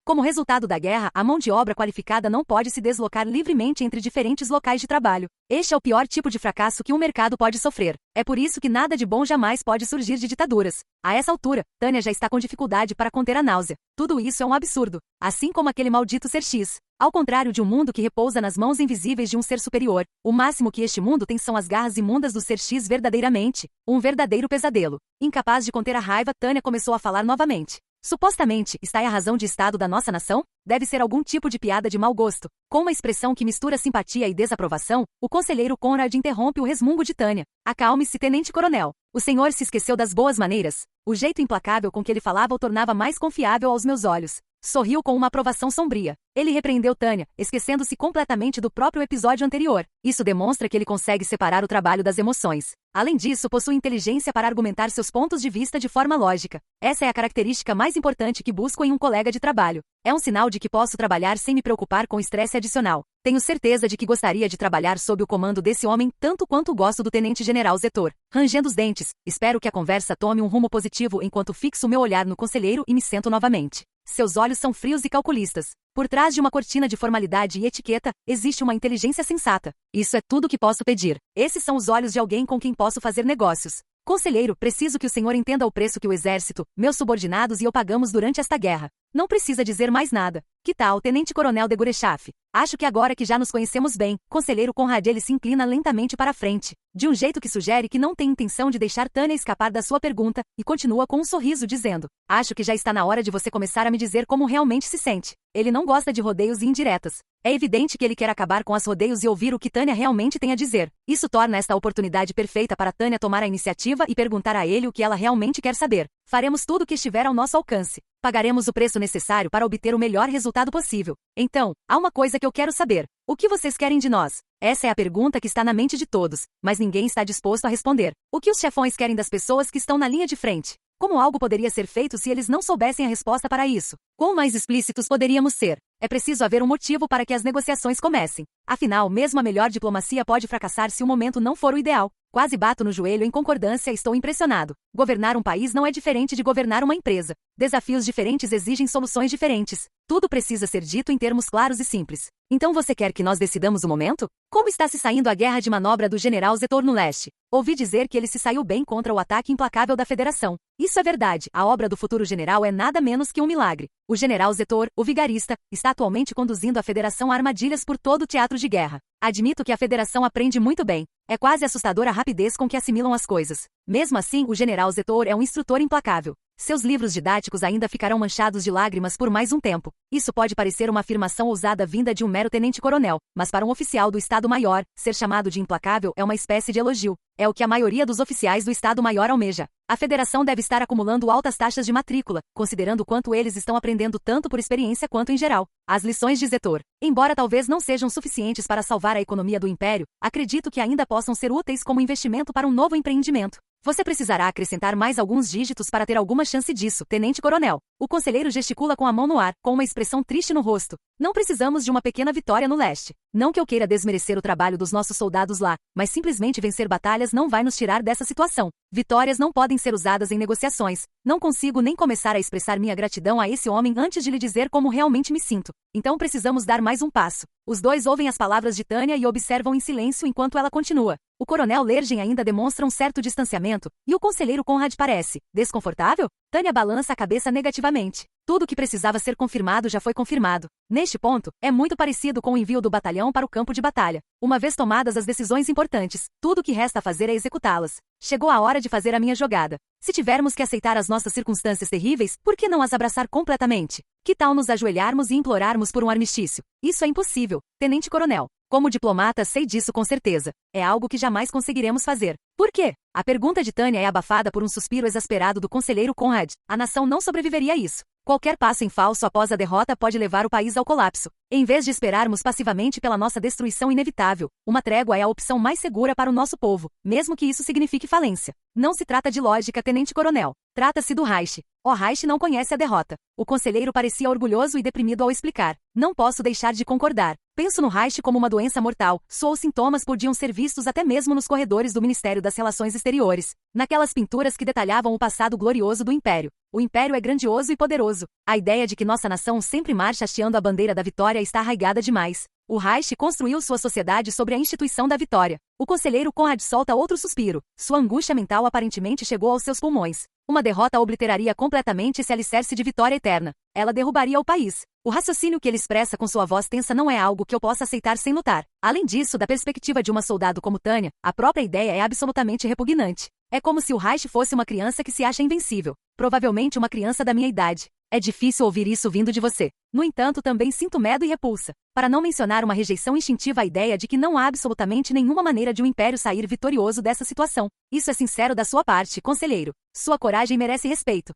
Como resultado da guerra, a mão de obra qualificada não pode se deslocar livremente entre diferentes locais de trabalho. Este é o pior tipo de fracasso que um mercado pode sofrer. É por isso que nada de bom jamais pode surgir de ditaduras. A essa altura, Tânia já está com dificuldade para conter a náusea. Tudo isso é um absurdo. Assim como aquele maldito ser X. Ao contrário de um mundo que repousa nas mãos invisíveis de um ser superior, o máximo que este mundo tem são as garras imundas do ser X verdadeiramente. Um verdadeiro pesadelo. Incapaz de conter a raiva, Tânia começou a falar novamente. Supostamente, está aí a razão de estado da nossa nação? Deve ser algum tipo de piada de mau gosto. Com uma expressão que mistura simpatia e desaprovação, o conselheiro Conrad interrompe o resmungo de Tânia. Acalme-se, tenente-coronel. O senhor se esqueceu das boas maneiras? O jeito implacável com que ele falava o tornava mais confiável aos meus olhos. Sorriu com uma aprovação sombria. Ele repreendeu Tânia, esquecendo-se completamente do próprio episódio anterior. Isso demonstra que ele consegue separar o trabalho das emoções. Além disso, possui inteligência para argumentar seus pontos de vista de forma lógica. Essa é a característica mais importante que busco em um colega de trabalho. É um sinal de que posso trabalhar sem me preocupar com estresse adicional. Tenho certeza de que gostaria de trabalhar sob o comando desse homem tanto quanto gosto do tenente-general Zetor. Rangendo os dentes, espero que a conversa tome um rumo positivo enquanto fixo meu olhar no conselheiro e me sento novamente. Seus olhos são frios e calculistas. Por trás de uma cortina de formalidade e etiqueta, existe uma inteligência sensata. Isso é tudo que posso pedir. Esses são os olhos de alguém com quem posso fazer negócios. Conselheiro, preciso que o senhor entenda o preço que o exército, meus subordinados e eu pagamos durante esta guerra. Não precisa dizer mais nada. Que tal, Tenente-Coronel de Gurechaf? Acho que agora que já nos conhecemos bem, Conselheiro Conrad, ele se inclina lentamente para a frente, de um jeito que sugere que não tem intenção de deixar Tânia escapar da sua pergunta, e continua com um sorriso dizendo: acho que já está na hora de você começar a me dizer como realmente se sente. Ele não gosta de rodeios e indiretas. É evidente que ele quer acabar com as rodeios e ouvir o que Tânia realmente tem a dizer. Isso torna esta oportunidade perfeita para Tânia tomar a iniciativa e perguntar a ele o que ela realmente quer saber. Faremos tudo o que estiver ao nosso alcance. Pagaremos o preço necessário para obter o melhor resultado possível. Então, há uma coisa que eu quero saber. O que vocês querem de nós? Essa é a pergunta que está na mente de todos, mas ninguém está disposto a responder. O que os chefões querem das pessoas que estão na linha de frente? Como algo poderia ser feito se eles não soubessem a resposta para isso? Quão mais explícitos poderíamos ser? É preciso haver um motivo para que as negociações comecem. Afinal, mesmo a melhor diplomacia pode fracassar se o momento não for o ideal. Quase bato no joelho em concordância e estou impressionado. Governar um país não é diferente de governar uma empresa. Desafios diferentes exigem soluções diferentes. Tudo precisa ser dito em termos claros e simples. Então você quer que nós decidamos o momento? Como está se saindo a guerra de manobra do general Zetor no leste? Ouvi dizer que ele se saiu bem contra o ataque implacável da Federação. Isso é verdade. A obra do futuro general é nada menos que um milagre. O general Zetor, o vigarista, está atualmente conduzindo a Federação a armadilhas por todo o teatro de guerra. Admito que a Federação aprende muito bem. É quase assustadora a rapidez com que assimilam as coisas. Mesmo assim, o general Zetor é um instrutor implacável. Seus livros didáticos ainda ficarão manchados de lágrimas por mais um tempo. Isso pode parecer uma afirmação ousada vinda de um mero tenente-coronel, mas para um oficial do Estado-Maior, ser chamado de implacável é uma espécie de elogio. É o que a maioria dos oficiais do Estado-Maior almeja. A Federação deve estar acumulando altas taxas de matrícula, considerando quanto eles estão aprendendo tanto por experiência quanto em geral. As lições de Zetor, embora talvez não sejam suficientes para salvar a economia do Império, acredito que ainda possam ser úteis como investimento para um novo empreendimento. Você precisará acrescentar mais alguns dígitos para ter alguma chance disso, tenente-coronel. O conselheiro gesticula com a mão no ar, com uma expressão triste no rosto. Não precisamos de uma pequena vitória no leste. Não que eu queira desmerecer o trabalho dos nossos soldados lá, mas simplesmente vencer batalhas não vai nos tirar dessa situação. Vitórias não podem ser usadas em negociações. Não consigo nem começar a expressar minha gratidão a esse homem antes de lhe dizer como realmente me sinto. Então precisamos dar mais um passo. Os dois ouvem as palavras de Tânia e observam em silêncio enquanto ela continua. O coronel Lergen ainda demonstra um certo distanciamento, e o conselheiro Conrad parece desconfortável? Tânia balança a cabeça negativamente. Tudo o que precisava ser confirmado já foi confirmado. Neste ponto, é muito parecido com o envio do batalhão para o campo de batalha. Uma vez tomadas as decisões importantes, tudo o que resta fazer é executá-las. Chegou a hora de fazer a minha jogada. Se tivermos que aceitar as nossas circunstâncias terríveis, por que não as abraçar completamente? Que tal nos ajoelharmos e implorarmos por um armistício? Isso é impossível, tenente-coronel. Como diplomata, sei disso com certeza. É algo que jamais conseguiremos fazer. Por quê? A pergunta de Tânia é abafada por um suspiro exasperado do conselheiro Conrad. A nação não sobreviveria a isso. Qualquer passo em falso após a derrota pode levar o país ao colapso. Em vez de esperarmos passivamente pela nossa destruição inevitável, uma trégua é a opção mais segura para o nosso povo, mesmo que isso signifique falência. Não se trata de lógica, tenente-coronel. Trata-se do Reich. O Reich não conhece a derrota. O conselheiro parecia orgulhoso e deprimido ao explicar. Não posso deixar de concordar. Penso no Reich como uma doença mortal. Os sintomas podiam ser vistos até mesmo nos corredores do Ministério das Relações Exteriores, naquelas pinturas que detalhavam o passado glorioso do Império. O Império é grandioso e poderoso. A ideia de que nossa nação sempre marcha hasteando a bandeira da vitória está arraigada demais. O Reich construiu sua sociedade sobre a instituição da vitória. O conselheiro Conrad solta outro suspiro. Sua angústia mental aparentemente chegou aos seus pulmões. Uma derrota obliteraria completamente esse alicerce de vitória eterna. Ela derrubaria o país. O raciocínio que ele expressa com sua voz tensa não é algo que eu possa aceitar sem lutar. Além disso, da perspectiva de uma soldado como Tânia, a própria ideia é absolutamente repugnante. É como se o Reich fosse uma criança que se acha invencível. Provavelmente uma criança da minha idade. É difícil ouvir isso vindo de você. No entanto, também sinto medo e repulsa. Para não mencionar uma rejeição instintiva à ideia de que não há absolutamente nenhuma maneira de um império sair vitorioso dessa situação. Isso é sincero da sua parte, conselheiro. Sua coragem merece respeito.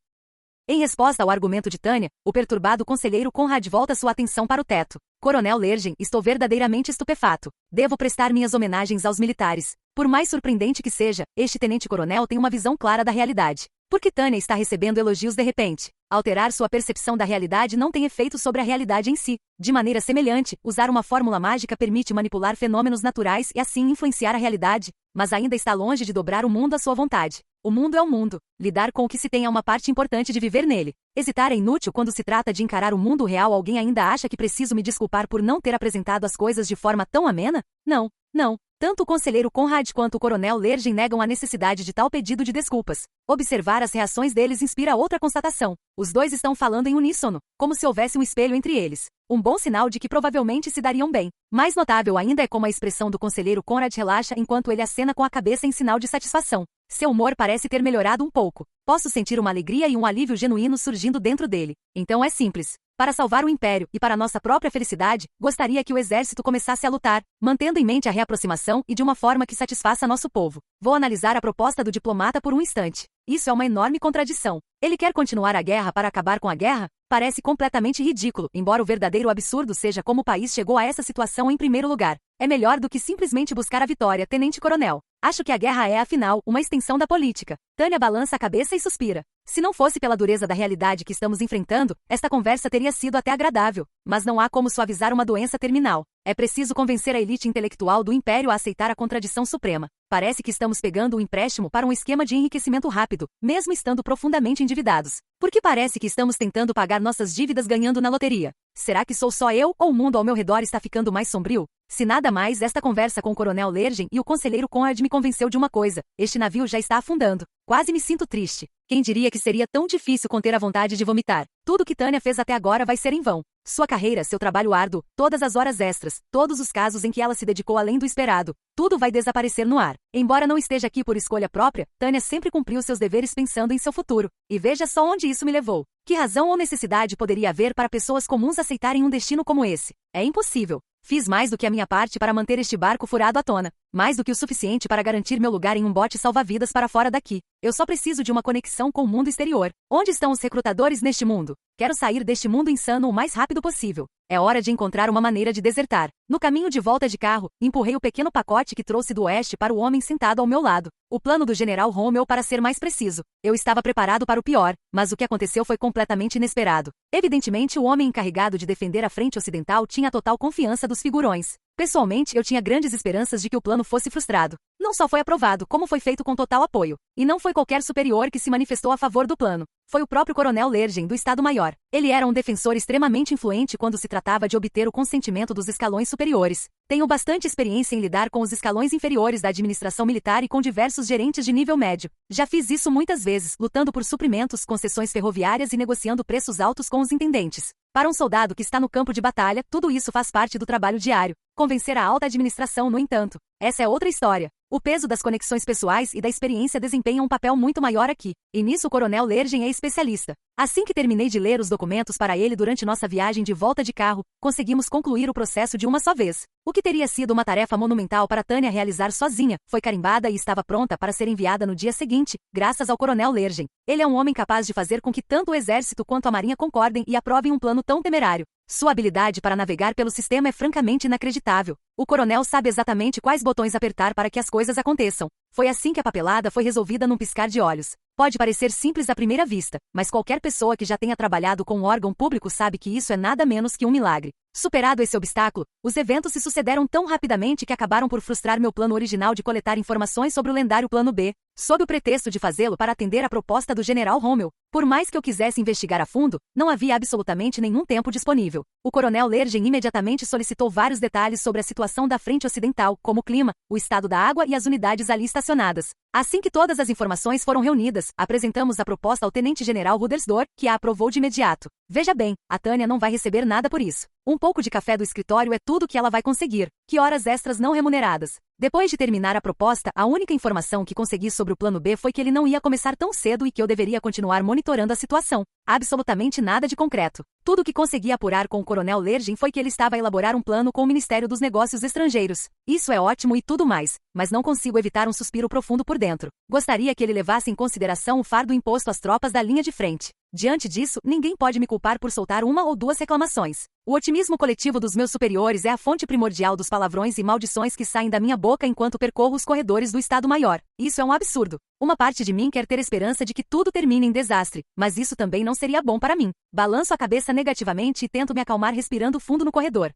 Em resposta ao argumento de Tânia, o perturbado conselheiro Conrad volta sua atenção para o teto. Coronel Lergen, estou verdadeiramente estupefato. Devo prestar minhas homenagens aos militares. Por mais surpreendente que seja, este tenente-coronel tem uma visão clara da realidade. Por que Tânia está recebendo elogios de repente? Alterar sua percepção da realidade não tem efeito sobre a realidade em si. De maneira semelhante, usar uma fórmula mágica permite manipular fenômenos naturais e assim influenciar a realidade. mas ainda está longe de dobrar o mundo à sua vontade. O mundo é o mundo. Lidar com o que se tem é uma parte importante de viver nele. Hesitar é inútil quando se trata de encarar o mundo real. Alguém ainda acha que preciso me desculpar por não ter apresentado as coisas de forma tão amena? Não, não. Tanto o conselheiro Conrad quanto o coronel Lergen negam a necessidade de tal pedido de desculpas. Observar as reações deles inspira outra constatação. Os dois estão falando em uníssono, como se houvesse um espelho entre eles. Um bom sinal de que provavelmente se dariam bem. Mais notável ainda é como a expressão do conselheiro Conrad relaxa enquanto ele acena com a cabeça em sinal de satisfação. Seu humor parece ter melhorado um pouco. Posso sentir uma alegria e um alívio genuíno surgindo dentro dele. Então é simples. Para salvar o Império e para nossa própria felicidade, gostaria que o exército começasse a lutar, mantendo em mente a reaproximação e de uma forma que satisfaça nosso povo. Vou analisar a proposta do diplomata por um instante. Isso é uma enorme contradição. Ele quer continuar a guerra para acabar com a guerra? Parece completamente ridículo, embora o verdadeiro absurdo seja como o país chegou a essa situação em primeiro lugar. É melhor do que simplesmente buscar a vitória, tenente-coronel. Acho que a guerra é, afinal, uma extensão da política. Tânia balança a cabeça e suspira. Se não fosse pela dureza da realidade que estamos enfrentando, esta conversa teria sido até agradável. Mas não há como suavizar uma doença terminal. É preciso convencer a elite intelectual do Império a aceitar a contradição suprema. Parece que estamos pegando um empréstimo para um esquema de enriquecimento rápido, mesmo estando profundamente endividados. Porque parece que estamos tentando pagar nossas dívidas ganhando na loteria. Será que sou só eu ou o mundo ao meu redor está ficando mais sombrio? Se nada mais, esta conversa com o coronel Lergen e o conselheiro Conrad me convenceu de uma coisa: este navio já está afundando. Quase me sinto triste. Quem diria que seria tão difícil conter a vontade de vomitar? Tudo o que Tânia fez até agora vai ser em vão. Sua carreira, seu trabalho árduo, todas as horas extras, todos os casos em que ela se dedicou além do esperado, tudo vai desaparecer no ar. Embora não esteja aqui por escolha própria, Tânia sempre cumpriu seus deveres pensando em seu futuro. E veja só onde isso me levou. Que razão ou necessidade poderia haver para pessoas comuns aceitarem um destino como esse? É impossível. Fiz mais do que a minha parte para manter este barco furado à tona. Mais do que o suficiente para garantir meu lugar em um bote salva-vidas para fora daqui. Eu só preciso de uma conexão com o mundo exterior. Onde estão os recrutadores neste mundo? Quero sair deste mundo insano o mais rápido possível. É hora de encontrar uma maneira de desertar. No caminho de volta de carro, empurrei o pequeno pacote que trouxe do oeste para o homem sentado ao meu lado. O plano do General Rommel, para ser mais preciso. Eu estava preparado para o pior, mas o que aconteceu foi completamente inesperado. Evidentemente, o homem encarregado de defender a frente ocidental tinha total confiança dos figurões. Pessoalmente, eu tinha grandes esperanças de que o plano fosse frustrado. Não só foi aprovado, como foi feito com total apoio. E não foi qualquer superior que se manifestou a favor do plano. Foi o próprio coronel Lergen, do Estado-Maior. Ele era um defensor extremamente influente quando se tratava de obter o consentimento dos escalões superiores. Tenho bastante experiência em lidar com os escalões inferiores da administração militar e com diversos gerentes de nível médio. Já fiz isso muitas vezes, lutando por suprimentos, concessões ferroviárias e negociando preços altos com os intendentes. Para um soldado que está no campo de batalha, tudo isso faz parte do trabalho diário. Convencer a alta administração, no entanto, essa é outra história. O peso das conexões pessoais e da experiência desempenha um papel muito maior aqui, e nisso o coronel Lergen é especialista. Assim que terminei de ler os documentos para ele durante nossa viagem de volta de carro, conseguimos concluir o processo de uma só vez. O que teria sido uma tarefa monumental para Tânia realizar sozinha, foi carimbada e estava pronta para ser enviada no dia seguinte, graças ao coronel Lergen. Ele é um homem capaz de fazer com que tanto o exército quanto a marinha concordem e aprovem um plano tão temerário. Sua habilidade para navegar pelo sistema é francamente inacreditável. O coronel sabe exatamente quais botões apertar para que as coisas aconteçam. Foi assim que a papelada foi resolvida num piscar de olhos. Pode parecer simples à primeira vista, mas qualquer pessoa que já tenha trabalhado com um órgão público sabe que isso é nada menos que um milagre. Superado esse obstáculo, os eventos se sucederam tão rapidamente que acabaram por frustrar meu plano original de coletar informações sobre o lendário Plano B, sob o pretexto de fazê-lo para atender à proposta do General Rommel. Por mais que eu quisesse investigar a fundo, não havia absolutamente nenhum tempo disponível. O coronel Lergen imediatamente solicitou vários detalhes sobre a situação da frente ocidental, como o clima, o estado da água e as unidades ali estacionadas. Assim que todas as informações foram reunidas, apresentamos a proposta ao tenente-general Rudersdorf, que a aprovou de imediato. Veja bem, a Tânia não vai receber nada por isso. Um pouco de café do escritório é tudo que ela vai conseguir. Que horas extras não remuneradas. Depois de terminar a proposta, a única informação que consegui sobre o plano B foi que ele não ia começar tão cedo e que eu deveria continuar monitorando a situação. Absolutamente nada de concreto. Tudo o que consegui apurar com o coronel Lergen foi que ele estava a elaborar um plano com o Ministério dos Negócios Estrangeiros. Isso é ótimo e tudo mais, mas não consigo evitar um suspiro profundo por dentro. Gostaria que ele levasse em consideração o fardo imposto às tropas da linha de frente. Diante disso, ninguém pode me culpar por soltar uma ou duas reclamações. O otimismo coletivo dos meus superiores é a fonte primordial dos palavrões e maldições que saem da minha boca enquanto percorro os corredores do Estado-Maior. Isso é um absurdo. Uma parte de mim quer ter esperança de que tudo termine em desastre, mas isso também não seria bom para mim. Balanço a cabeça negativamente e tento me acalmar respirando fundo no corredor.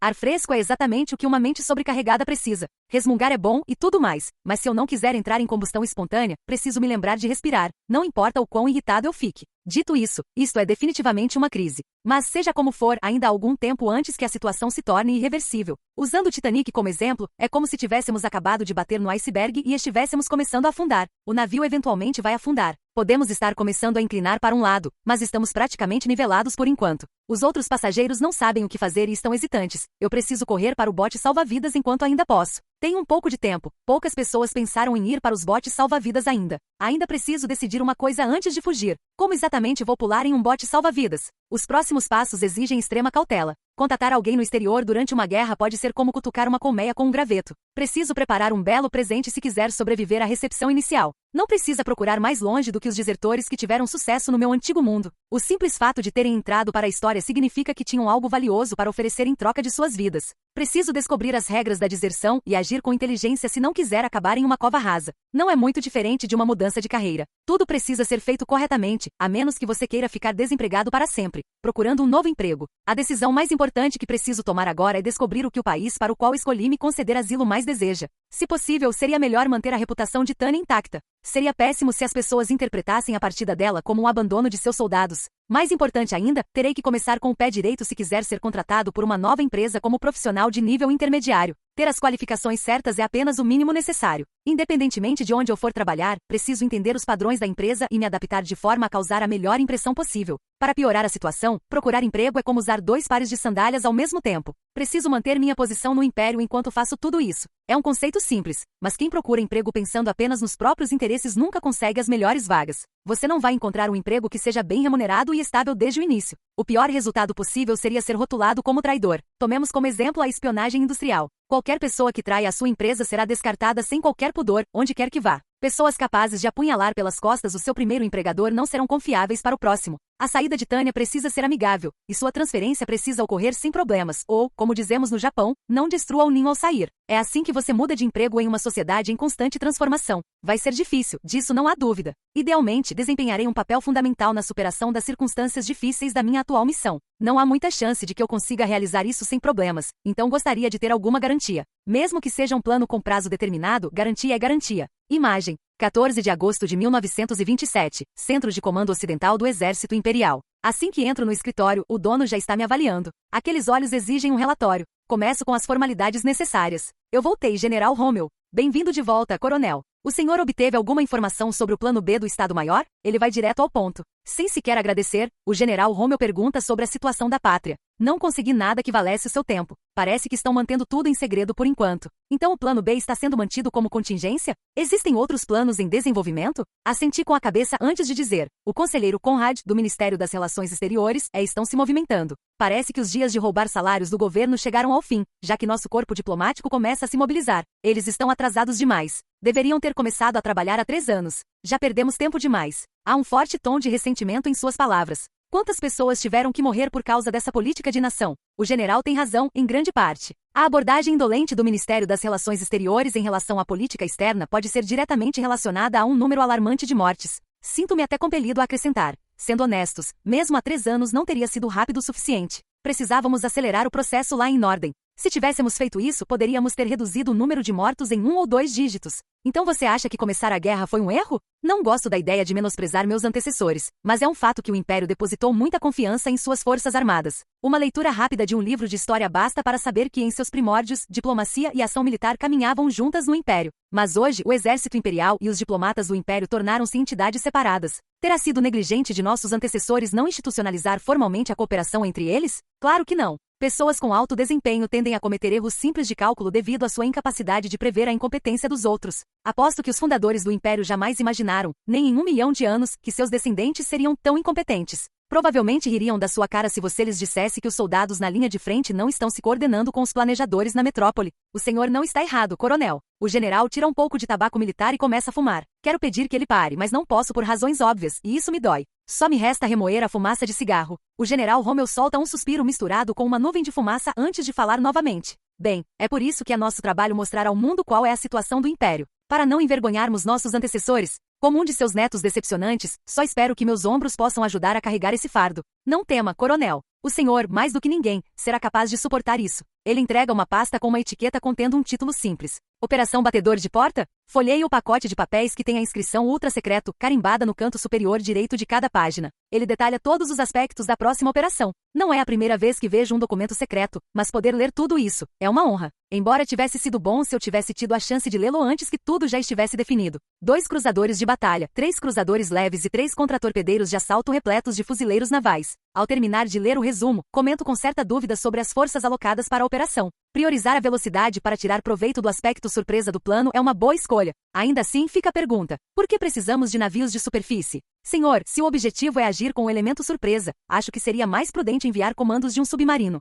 Ar fresco é exatamente o que uma mente sobrecarregada precisa. Resmungar é bom e tudo mais, mas se eu não quiser entrar em combustão espontânea, preciso me lembrar de respirar, não importa o quão irritado eu fique. Dito isso, isto é definitivamente uma crise. Mas seja como for, ainda há algum tempo antes que a situação se torne irreversível. Usando o Titanic como exemplo, é como se tivéssemos acabado de bater no iceberg e estivéssemos começando a afundar. O navio eventualmente vai afundar. Podemos estar começando a inclinar para um lado, mas estamos praticamente nivelados por enquanto. Os outros passageiros não sabem o que fazer e estão hesitantes. Eu preciso correr para o bote salva-vidas enquanto ainda posso. Tenho um pouco de tempo. Poucas pessoas pensaram em ir para os botes salva-vidas ainda. Ainda preciso decidir uma coisa antes de fugir. Como exatamente vou pular em um bote salva-vidas? Os próximos passos exigem extrema cautela. Contatar alguém no exterior durante uma guerra pode ser como cutucar uma colmeia com um graveto. Preciso preparar um belo presente se quiser sobreviver à recepção inicial. Não precisa procurar mais longe do que os desertores que tiveram sucesso no meu antigo mundo. O simples fato de terem entrado para a história significa que tinham algo valioso para oferecer em troca de suas vidas. Preciso descobrir as regras da deserção e agir com inteligência se não quiser acabar em uma cova rasa. Não é muito diferente de uma mudança de carreira. Tudo precisa ser feito corretamente, a menos que você queira ficar desempregado para sempre, procurando um novo emprego. A decisão mais importante que preciso tomar agora é descobrir o que o país para o qual escolhi me conceder asilo mais deseja. Se possível, seria melhor manter a reputação de Tânia intacta. Seria péssimo se as pessoas interpretassem a partida dela como um abandono de seus soldados. Mais importante ainda, terei que começar com o pé direito se quiser ser contratado por uma nova empresa como profissional de nível intermediário. Ter as qualificações certas é apenas o mínimo necessário. Independentemente de onde eu for trabalhar, preciso entender os padrões da empresa e me adaptar de forma a causar a melhor impressão possível. Para piorar a situação, procurar emprego é como usar 2 pares de sandálias ao mesmo tempo. Preciso manter minha posição no império enquanto faço tudo isso. É um conceito simples, mas quem procura emprego pensando apenas nos próprios interesses nunca consegue as melhores vagas. Você não vai encontrar um emprego que seja bem remunerado e estável desde o início. O pior resultado possível seria ser rotulado como traidor. Tomemos como exemplo a espionagem industrial. Qualquer pessoa que trai a sua empresa será descartada sem qualquer pudor, onde quer que vá. Pessoas capazes de apunhalar pelas costas o seu primeiro empregador não serão confiáveis para o próximo. A saída de Tânia precisa ser amigável, e sua transferência precisa ocorrer sem problemas, ou, como dizemos no Japão, não destrua o ninho ao sair. É assim que você muda de emprego em uma sociedade em constante transformação. Vai ser difícil, disso não há dúvida. Idealmente, desempenharei um papel fundamental na superação das circunstâncias difíceis da minha atual missão. Não há muita chance de que eu consiga realizar isso sem problemas, então gostaria de ter alguma garantia. Mesmo que seja um plano com prazo determinado, garantia é garantia. Imagem: 14 de agosto de 1927, Centro de Comando Ocidental do Exército Imperial. Assim que entro no escritório, o dono já está me avaliando. Aqueles olhos exigem um relatório. Começo com as formalidades necessárias. Eu voltei, General Rommel. Bem-vindo de volta, Coronel. O senhor obteve alguma informação sobre o plano B do Estado-Maior? Ele vai direto ao ponto. Sem sequer agradecer, o General Rommel pergunta sobre a situação da pátria. Não consegui nada que valesse o seu tempo. Parece que estão mantendo tudo em segredo por enquanto. Então o plano B está sendo mantido como contingência? Existem outros planos em desenvolvimento? Assenti com a cabeça antes de dizer. O conselheiro Conrad, do Ministério das Relações Exteriores, estão se movimentando. Parece que os dias de roubar salários do governo chegaram ao fim, já que nosso corpo diplomático começa a se mobilizar. Eles estão atrasados demais. Deveriam ter começado a trabalhar há 3 anos. Já perdemos tempo demais. Há um forte tom de ressentimento em suas palavras. Quantas pessoas tiveram que morrer por causa dessa política de nação? O general tem razão, em grande parte. A abordagem indolente do Ministério das Relações Exteriores em relação à política externa pode ser diretamente relacionada a um número alarmante de mortes. Sinto-me até compelido a acrescentar. Sendo honestos, mesmo há 3 anos não teria sido rápido o suficiente. Precisávamos acelerar o processo lá em Norden. Se tivéssemos feito isso, poderíamos ter reduzido o número de mortos em 1 ou 2 dígitos. Então você acha que começar a guerra foi um erro? Não gosto da ideia de menosprezar meus antecessores, mas é um fato que o Império depositou muita confiança em suas forças armadas. Uma leitura rápida de um livro de história basta para saber que em seus primórdios, diplomacia e ação militar caminhavam juntas no Império. Mas hoje, o Exército Imperial e os diplomatas do Império tornaram-se entidades separadas. Terá sido negligente de nossos antecessores não institucionalizar formalmente a cooperação entre eles? Claro que não. Pessoas com alto desempenho tendem a cometer erros simples de cálculo devido à sua incapacidade de prever a incompetência dos outros. Aposto que os fundadores do Império jamais imaginaram, nem em 1 milhão de anos, que seus descendentes seriam tão incompetentes. Provavelmente ririam da sua cara se você lhes dissesse que os soldados na linha de frente não estão se coordenando com os planejadores na metrópole. O senhor não está errado, coronel. O general tira um pouco de tabaco militar e começa a fumar. Quero pedir que ele pare, mas não posso por razões óbvias, e isso me dói. Só me resta remoer a fumaça de cigarro. O general Rommel solta um suspiro misturado com uma nuvem de fumaça antes de falar novamente. Bem, é por isso que é nosso trabalho mostrar ao mundo qual é a situação do Império. Para não envergonharmos nossos antecessores, como um de seus netos decepcionantes, só espero que meus ombros possam ajudar a carregar esse fardo. Não tema, coronel. O senhor, mais do que ninguém, será capaz de suportar isso. Ele entrega uma pasta com uma etiqueta contendo um título simples. Operação Batedor de Porta? Folheie o pacote de papéis que tem a inscrição Ultra Secreto carimbada no canto superior direito de cada página. Ele detalha todos os aspectos da próxima operação. Não é a primeira vez que vejo um documento secreto, mas poder ler tudo isso é uma honra. Embora tivesse sido bom se eu tivesse tido a chance de lê-lo antes que tudo já estivesse definido. 2 cruzadores de batalha, 3 cruzadores leves e 3 contratorpedeiros de assalto repletos de fuzileiros navais. Ao terminar de ler o resumo, comento com certa dúvida sobre as forças alocadas para a operação. Priorizar a velocidade para tirar proveito do aspecto surpresa do plano é uma boa escolha. Ainda assim, fica a pergunta: por que precisamos de navios de superfície? Senhor, se o objetivo é agir com o elemento surpresa, acho que seria mais prudente enviar comandos de um submarino.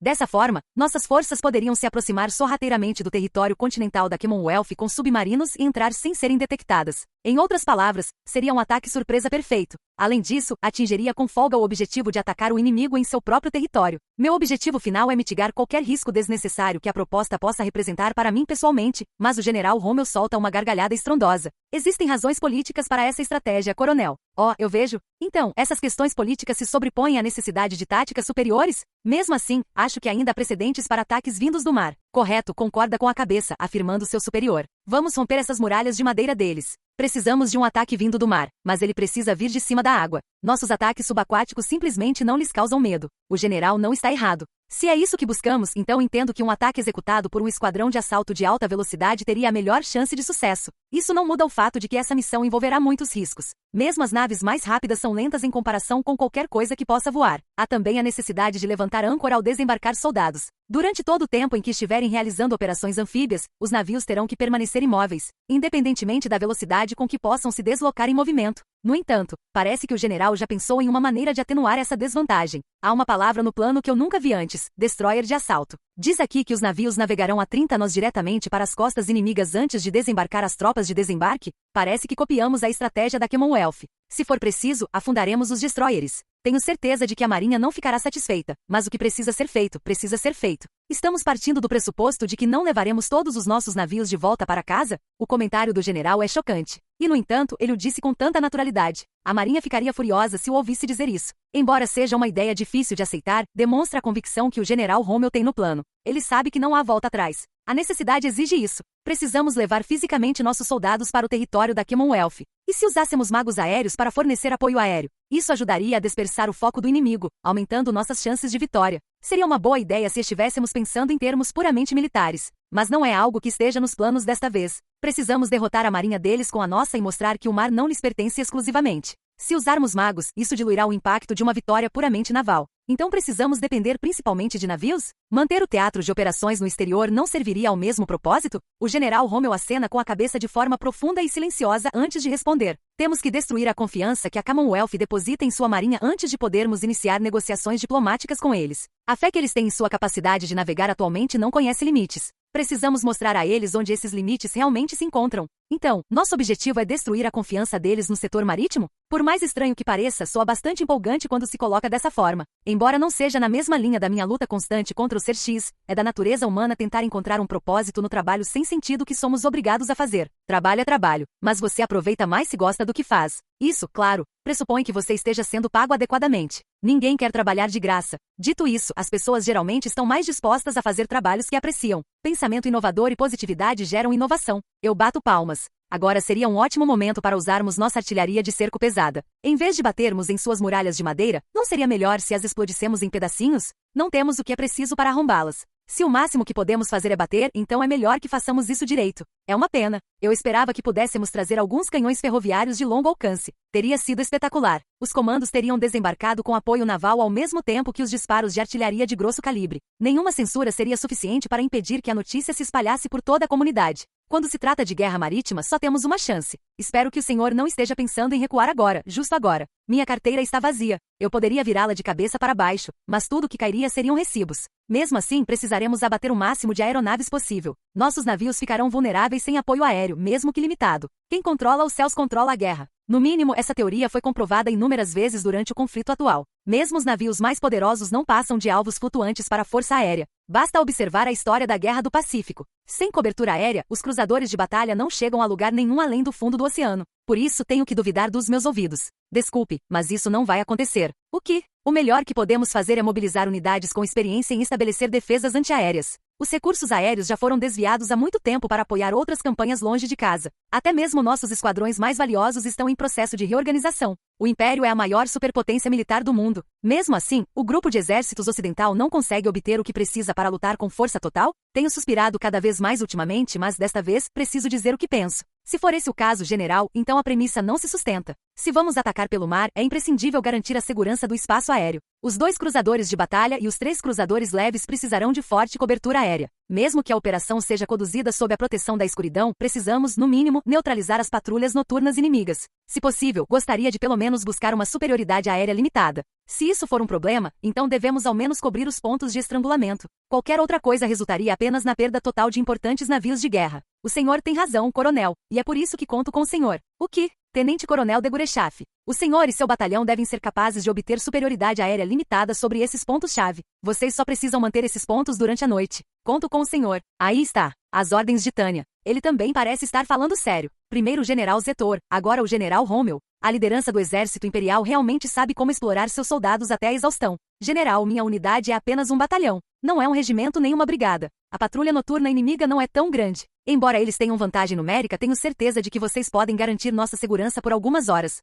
Dessa forma, nossas forças poderiam se aproximar sorrateiramente do território continental da Commonwealth com submarinos e entrar sem serem detectadas. Em outras palavras, seria um ataque surpresa perfeito. Além disso, atingiria com folga o objetivo de atacar o inimigo em seu próprio território. Meu objetivo final é mitigar qualquer risco desnecessário que a proposta possa representar para mim pessoalmente, mas o general Rommel solta uma gargalhada estrondosa. Existem razões políticas para essa estratégia, coronel. Oh, eu vejo. Então, essas questões políticas se sobrepõem à necessidade de táticas superiores? Mesmo assim, acho que ainda há precedentes para ataques vindos do mar. Correto, concorda com a cabeça, afirmando seu superior. Vamos romper essas muralhas de madeira deles. Precisamos de um ataque vindo do mar, mas ele precisa vir de cima da água. Nossos ataques subaquáticos simplesmente não lhes causam medo. O general não está errado. Se é isso que buscamos, então entendo que um ataque executado por um esquadrão de assalto de alta velocidade teria a melhor chance de sucesso. Isso não muda o fato de que essa missão envolverá muitos riscos. Mesmo as naves mais rápidas são lentas em comparação com qualquer coisa que possa voar. Há também a necessidade de levantar âncora ao desembarcar soldados. Durante todo o tempo em que estiverem realizando operações anfíbias, os navios terão que permanecer imóveis, independentemente da velocidade com que possam se deslocar em movimento. No entanto, parece que o general já pensou em uma maneira de atenuar essa desvantagem. Há uma palavra no plano que eu nunca vi antes: destroyer de assalto. Diz aqui que os navios navegarão a 30 nós diretamente para as costas inimigas antes de desembarcar as tropas de desembarque? Parece que copiamos a estratégia da Commonwealth. Se for preciso, afundaremos os destroyers. Tenho certeza de que a Marinha não ficará satisfeita, mas o que precisa ser feito, precisa ser feito. Estamos partindo do pressuposto de que não levaremos todos os nossos navios de volta para casa? O comentário do general é chocante. E, no entanto, ele o disse com tanta naturalidade. A Marinha ficaria furiosa se o ouvisse dizer isso. Embora seja uma ideia difícil de aceitar, demonstra a convicção que o general Rommel tem no plano. Ele sabe que não há volta atrás. A necessidade exige isso. Precisamos levar fisicamente nossos soldados para o território da Commonwealth. E se usássemos magos aéreos para fornecer apoio aéreo? Isso ajudaria a dispersar o foco do inimigo, aumentando nossas chances de vitória. Seria uma boa ideia se estivéssemos pensando em termos puramente militares. Mas não é algo que esteja nos planos desta vez. Precisamos derrotar a marinha deles com a nossa e mostrar que o mar não lhes pertence exclusivamente. Se usarmos magos, isso diluirá o impacto de uma vitória puramente naval. Então precisamos depender principalmente de navios? Manter o teatro de operações no exterior não serviria ao mesmo propósito? O general Rommel acena com a cabeça de forma profunda e silenciosa antes de responder. Temos que destruir a confiança que a Commonwealth deposita em sua marinha antes de podermos iniciar negociações diplomáticas com eles. A fé que eles têm em sua capacidade de navegar atualmente não conhece limites. Precisamos mostrar a eles onde esses limites realmente se encontram. Então, nosso objetivo é destruir a confiança deles no setor marítimo? Por mais estranho que pareça, soa bastante empolgante quando se coloca dessa forma. Embora não seja na mesma linha da minha luta constante contra o ser X, é da natureza humana tentar encontrar um propósito no trabalho sem sentido que somos obrigados a fazer. Trabalho é trabalho, mas você aproveita mais se gosta do que faz. Isso, claro, pressupõe que você esteja sendo pago adequadamente. Ninguém quer trabalhar de graça. Dito isso, as pessoas geralmente estão mais dispostas a fazer trabalhos que apreciam. Pensamento inovador e positividade geram inovação. Eu bato palmas. Agora seria um ótimo momento para usarmos nossa artilharia de cerco pesada. Em vez de batermos em suas muralhas de madeira, não seria melhor se as explodíssemos em pedacinhos? Não temos o que é preciso para arrombá-las. Se o máximo que podemos fazer é bater, então é melhor que façamos isso direito. É uma pena. Eu esperava que pudéssemos trazer alguns canhões ferroviários de longo alcance. Teria sido espetacular. Os comandos teriam desembarcado com apoio naval ao mesmo tempo que os disparos de artilharia de grosso calibre. Nenhuma censura seria suficiente para impedir que a notícia se espalhasse por toda a comunidade. Quando se trata de guerra marítima, só temos uma chance. Espero que o senhor não esteja pensando em recuar agora, justo agora. Minha carteira está vazia. Eu poderia virá-la de cabeça para baixo, mas tudo que cairia seriam recibos. Mesmo assim, precisaremos abater o máximo de aeronaves possível. Nossos navios ficarão vulneráveis sem apoio aéreo, mesmo que limitado. Quem controla os céus controla a guerra. No mínimo, essa teoria foi comprovada inúmeras vezes durante o conflito atual. Mesmo os navios mais poderosos não passam de alvos flutuantes para a força aérea. Basta observar a história da Guerra do Pacífico. Sem cobertura aérea, os cruzadores de batalha não chegam a lugar nenhum além do fundo do oceano. por isso tenho que duvidar dos meus ouvidos. Desculpe, mas isso não vai acontecer. O que? O melhor que podemos fazer é mobilizar unidades com experiência em estabelecer defesas antiaéreas. Os recursos aéreos já foram desviados há muito tempo para apoiar outras campanhas longe de casa. Até mesmo nossos esquadrões mais valiosos estão em processo de reorganização. O Império é a maior superpotência militar do mundo. Mesmo assim, o grupo de exércitos ocidental não consegue obter o que precisa para lutar com força total? Tenho suspirado cada vez mais ultimamente, mas desta vez preciso dizer o que penso. Se for esse o caso, general, então a premissa não se sustenta. Se vamos atacar pelo mar, é imprescindível garantir a segurança do espaço aéreo. Os 2 cruzadores de batalha e os 3 cruzadores leves precisarão de forte cobertura aérea. Mesmo que a operação seja conduzida sob a proteção da escuridão, precisamos, no mínimo, neutralizar as patrulhas noturnas inimigas. Se possível, gostaria de pelo menos buscar uma superioridade aérea limitada. Se isso for um problema, então devemos ao menos cobrir os pontos de estrangulamento. Qualquer outra coisa resultaria apenas na perda total de importantes navios de guerra. O senhor tem razão, coronel, e é por isso que conto com o senhor. O que? Tenente-Coronel de Gurechaf. O senhor e seu batalhão devem ser capazes de obter superioridade aérea limitada sobre esses pontos-chave. Vocês só precisam manter esses pontos durante a noite. Conto com o senhor. Aí está. As ordens de Tânia. Ele também parece estar falando sério. Primeiro o general Zetor, agora o general Rommel. A liderança do exército imperial realmente sabe como explorar seus soldados até a exaustão. General, minha unidade é apenas um batalhão. Não é um regimento nem uma brigada. A patrulha noturna inimiga não é tão grande. Embora eles tenham vantagem numérica, tenho certeza de que vocês podem garantir nossa segurança por algumas horas.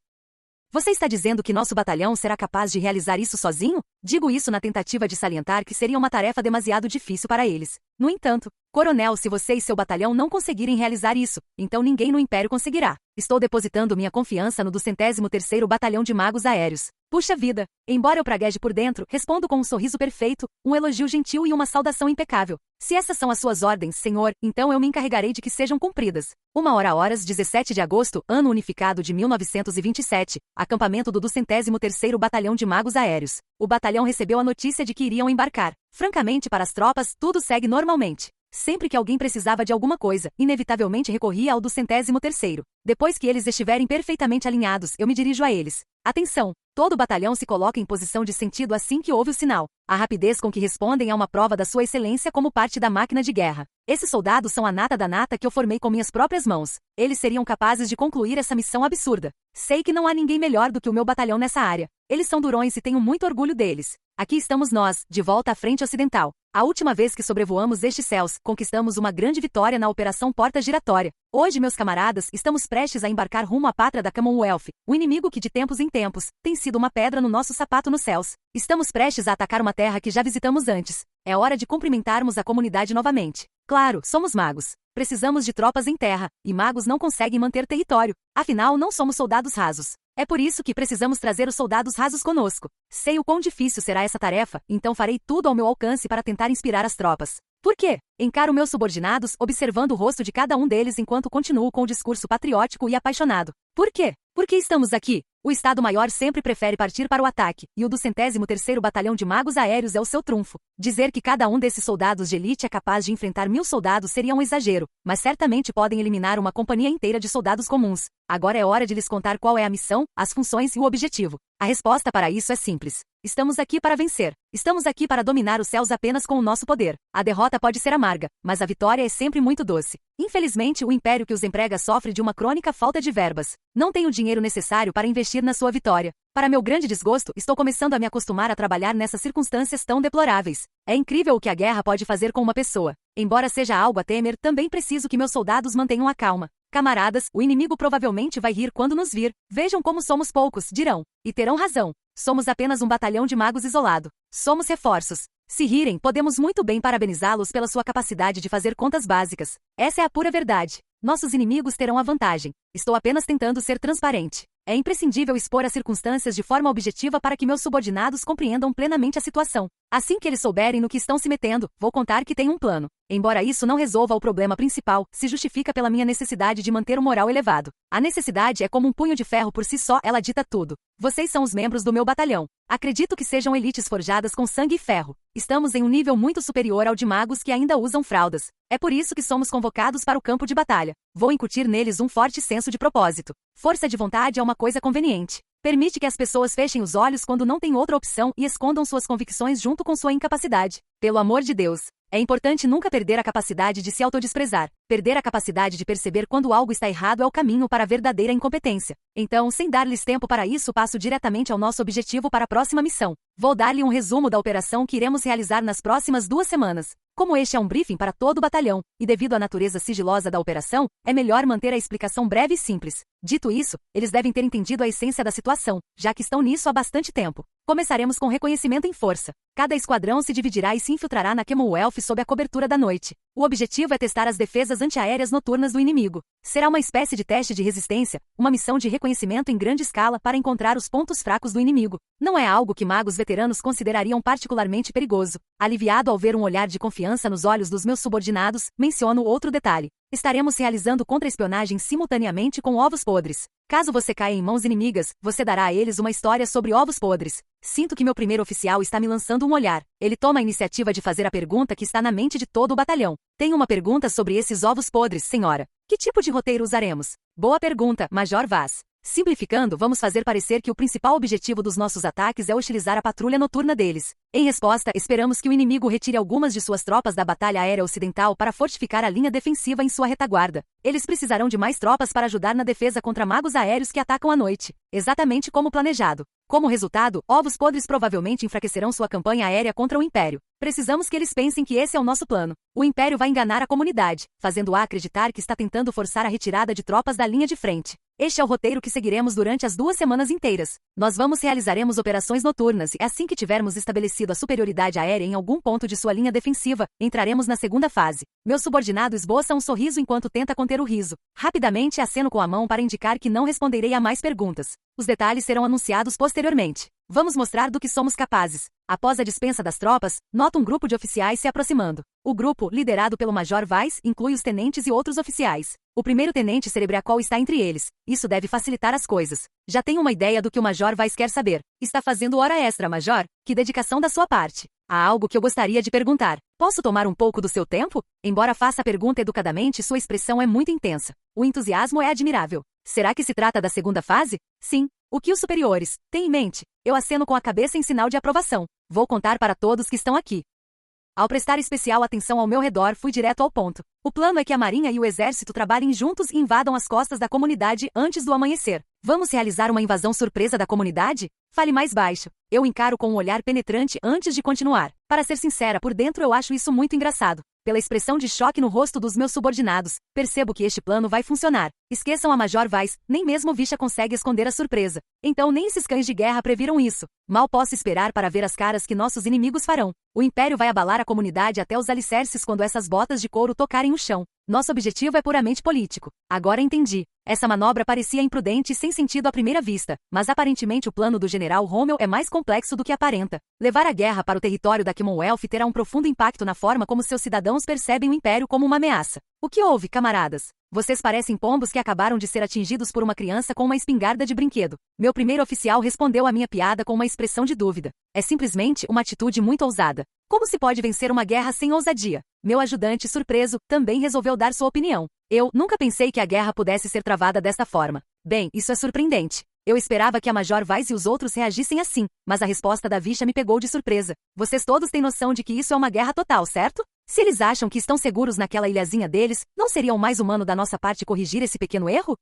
Você está dizendo que nosso batalhão será capaz de realizar isso sozinho? Digo isso na tentativa de salientar que seria uma tarefa demasiado difícil para eles. No entanto, coronel, se você e seu batalhão não conseguirem realizar isso, então ninguém no Império conseguirá. Estou depositando minha confiança no 203º Batalhão de Magos Aéreos. Puxa vida! Embora eu pragueje por dentro, respondo com um sorriso perfeito, um elogio gentil e uma saudação impecável. Se essas são as suas ordens, senhor, então eu me encarregarei de que sejam cumpridas. 1h, 17 de agosto, ano unificado de 1927, acampamento do 203º Batalhão de Magos Aéreos. O batalhão recebeu a notícia de que iriam embarcar. Francamente, para as tropas, tudo segue normalmente. Sempre que alguém precisava de alguma coisa, inevitavelmente recorria ao 203º. Depois que eles estiverem perfeitamente alinhados, eu me dirijo a eles. Atenção! Todo o batalhão se coloca em posição de sentido assim que ouve o sinal. A rapidez com que respondem é uma prova da sua excelência como parte da máquina de guerra. Esses soldados são a nata da nata que eu formei com minhas próprias mãos. Eles seriam capazes de concluir essa missão absurda. Sei que não há ninguém melhor do que o meu batalhão nessa área. Eles são durões e tenho muito orgulho deles. Aqui estamos nós, de volta à frente ocidental. A última vez que sobrevoamos estes céus, conquistamos uma grande vitória na Operação Porta Giratória. Hoje, meus camaradas, estamos prestes a embarcar rumo à pátria da Commonwealth, o inimigo que de tempos em tempos tem sido uma pedra no nosso sapato nos céus. Estamos prestes a atacar uma terra que já visitamos antes. É hora de cumprimentarmos a comunidade novamente. Claro, somos magos. Precisamos de tropas em terra, e magos não conseguem manter território. Afinal, não somos soldados rasos. É por isso que precisamos trazer os soldados rasos conosco. Sei o quão difícil será essa tarefa, então farei tudo ao meu alcance para tentar inspirar as tropas. Por quê? Encaro meus subordinados, observando o rosto de cada um deles enquanto continuo com o discurso patriótico e apaixonado. Por quê? Porque estamos aqui. O Estado-Maior sempre prefere partir para o ataque, e o 203º Batalhão de Magos Aéreos é o seu trunfo. Dizer que cada um desses soldados de elite é capaz de enfrentar 1000 soldados seria um exagero, mas certamente podem eliminar uma companhia inteira de soldados comuns. Agora é hora de lhes contar qual é a missão, as funções e o objetivo. A resposta para isso é simples. Estamos aqui para vencer. Estamos aqui para dominar os céus apenas com o nosso poder. A derrota pode ser amarga, mas a vitória é sempre muito doce. Infelizmente, o império que os emprega sofre de uma crônica falta de verbas. Não tem o dinheiro necessário para investir na sua vitória. Para meu grande desgosto, estou começando a me acostumar a trabalhar nessas circunstâncias tão deploráveis. É incrível o que a guerra pode fazer com uma pessoa. Embora seja algo a temer, também preciso que meus soldados mantenham a calma. Camaradas, o inimigo provavelmente vai rir quando nos vir. Vejam como somos poucos, dirão. E terão razão. Somos apenas um batalhão de magos isolado. Somos reforços. Se rirem, podemos muito bem parabenizá-los pela sua capacidade de fazer contas básicas. Essa é a pura verdade. Nossos inimigos terão a vantagem. Estou apenas tentando ser transparente. É imprescindível expor as circunstâncias de forma objetiva para que meus subordinados compreendam plenamente a situação. Assim que eles souberem no que estão se metendo, vou contar que tenho um plano. Embora isso não resolva o problema principal, se justifica pela minha necessidade de manter o moral elevado. A necessidade é como um punho de ferro por si só, ela dita tudo. Vocês são os membros do meu batalhão. Acredito que sejam elites forjadas com sangue e ferro. Estamos em um nível muito superior ao de magos que ainda usam fraldas. É por isso que somos convocados para o campo de batalha. Vou incutir neles um forte senso de propósito. Força de vontade é uma coisa conveniente. Permite que as pessoas fechem os olhos quando não têm outra opção e escondam suas convicções junto com sua incapacidade. Pelo amor de Deus, é importante nunca perder a capacidade de se autodesprezar. Perder a capacidade de perceber quando algo está errado é o caminho para a verdadeira incompetência. Então, sem dar-lhes tempo para isso, passo diretamente ao nosso objetivo para a próxima missão. Vou dar-lhe um resumo da operação que iremos realizar nas próximas 2 semanas. Como este é um briefing para todo o batalhão, e devido à natureza sigilosa da operação, é melhor manter a explicação breve e simples. Dito isso, eles devem ter entendido a essência da situação, já que estão nisso há bastante tempo. Começaremos com reconhecimento em força. Cada esquadrão se dividirá e se infiltrará na Commonwealth sob a cobertura da noite. O objetivo é testar as defesas antiaéreas noturnas do inimigo. Será uma espécie de teste de resistência, uma missão de reconhecimento em grande escala para encontrar os pontos fracos do inimigo. Não é algo que magos veteranos considerariam particularmente perigoso. Aliviado ao ver um olhar de confiança nos olhos dos meus subordinados, menciono outro detalhe. Estaremos realizando contra-espionagem simultaneamente com ovos podres. Caso você caia em mãos inimigas, você dará a eles uma história sobre ovos podres. Sinto que meu primeiro oficial está me lançando um olhar. Ele toma a iniciativa de fazer a pergunta que está na mente de todo o batalhão. Tenho uma pergunta sobre esses ovos podres, senhora. Que tipo de roteiro usaremos? Boa pergunta, Major Vaz. Simplificando, vamos fazer parecer que o principal objetivo dos nossos ataques é hostilizar a patrulha noturna deles. Em resposta, esperamos que o inimigo retire algumas de suas tropas da Batalha Aérea Ocidental para fortificar a linha defensiva em sua retaguarda. Eles precisarão de mais tropas para ajudar na defesa contra magos aéreos que atacam à noite, exatamente como planejado. Como resultado, ovos podres provavelmente enfraquecerão sua campanha aérea contra o Império. Precisamos que eles pensem que esse é o nosso plano. O Império vai enganar a comunidade, fazendo-a acreditar que está tentando forçar a retirada de tropas da linha de frente. Este é o roteiro que seguiremos durante as 2 semanas inteiras. Nós realizaremos operações noturnas e assim que tivermos estabelecido a superioridade aérea em algum ponto de sua linha defensiva, entraremos na segunda fase. Meu subordinado esboça um sorriso enquanto tenta conter o riso. Rapidamente aceno com a mão para indicar que não responderei a mais perguntas. Os detalhes serão anunciados posteriormente. Vamos mostrar do que somos capazes. Após a dispensa das tropas, noto um grupo de oficiais se aproximando. O grupo, liderado pelo Major Weiss, inclui os tenentes e outros oficiais. O primeiro tenente Cerebriacol está entre eles. Isso deve facilitar as coisas. Já tenho uma ideia do que o Major Weiss quer saber. Está fazendo hora extra, Major? Que dedicação da sua parte. Há algo que eu gostaria de perguntar. Posso tomar um pouco do seu tempo? Embora faça a pergunta educadamente, sua expressão é muito intensa. O entusiasmo é admirável. Será que se trata da segunda fase? Sim. O que os superiores têm em mente? Eu aceno com a cabeça em sinal de aprovação. Vou contar para todos que estão aqui. Ao prestar especial atenção ao meu redor, fui direto ao ponto. O plano é que a Marinha e o Exército trabalhem juntos e invadam as costas da comunidade antes do amanhecer. Vamos realizar uma invasão surpresa da comunidade? Fale mais baixo. Eu encaro com um olhar penetrante antes de continuar. Para ser sincera, por dentro eu acho isso muito engraçado. Pela expressão de choque no rosto dos meus subordinados, percebo que este plano vai funcionar. Esqueçam a Major Weiss, nem mesmo Visha consegue esconder a surpresa. Então nem esses cães de guerra previram isso. Mal posso esperar para ver as caras que nossos inimigos farão. O Império vai abalar a comunidade até os alicerces quando essas botas de couro tocarem o chão. Nosso objetivo é puramente político. Agora entendi. Essa manobra parecia imprudente e sem sentido à primeira vista, mas aparentemente o plano do General Rommel é mais complexo do que aparenta. Levar a guerra para o território da Commonwealth terá um profundo impacto na forma como seus cidadãos percebem o Império como uma ameaça. O que houve, camaradas? Vocês parecem pombos que acabaram de ser atingidos por uma criança com uma espingarda de brinquedo. Meu primeiro oficial respondeu à minha piada com uma expressão de dúvida. É simplesmente uma atitude muito ousada. Como se pode vencer uma guerra sem ousadia? Meu ajudante, surpreso, também resolveu dar sua opinião. Eu nunca pensei que a guerra pudesse ser travada desta forma. Bem, isso é surpreendente. Eu esperava que a Major Weiss e os outros reagissem assim, mas a resposta da Visha me pegou de surpresa. Vocês todos têm noção de que isso é uma guerra total, certo? Se eles acham que estão seguros naquela ilhazinha deles, não seria o mais humano da nossa parte corrigir esse pequeno erro?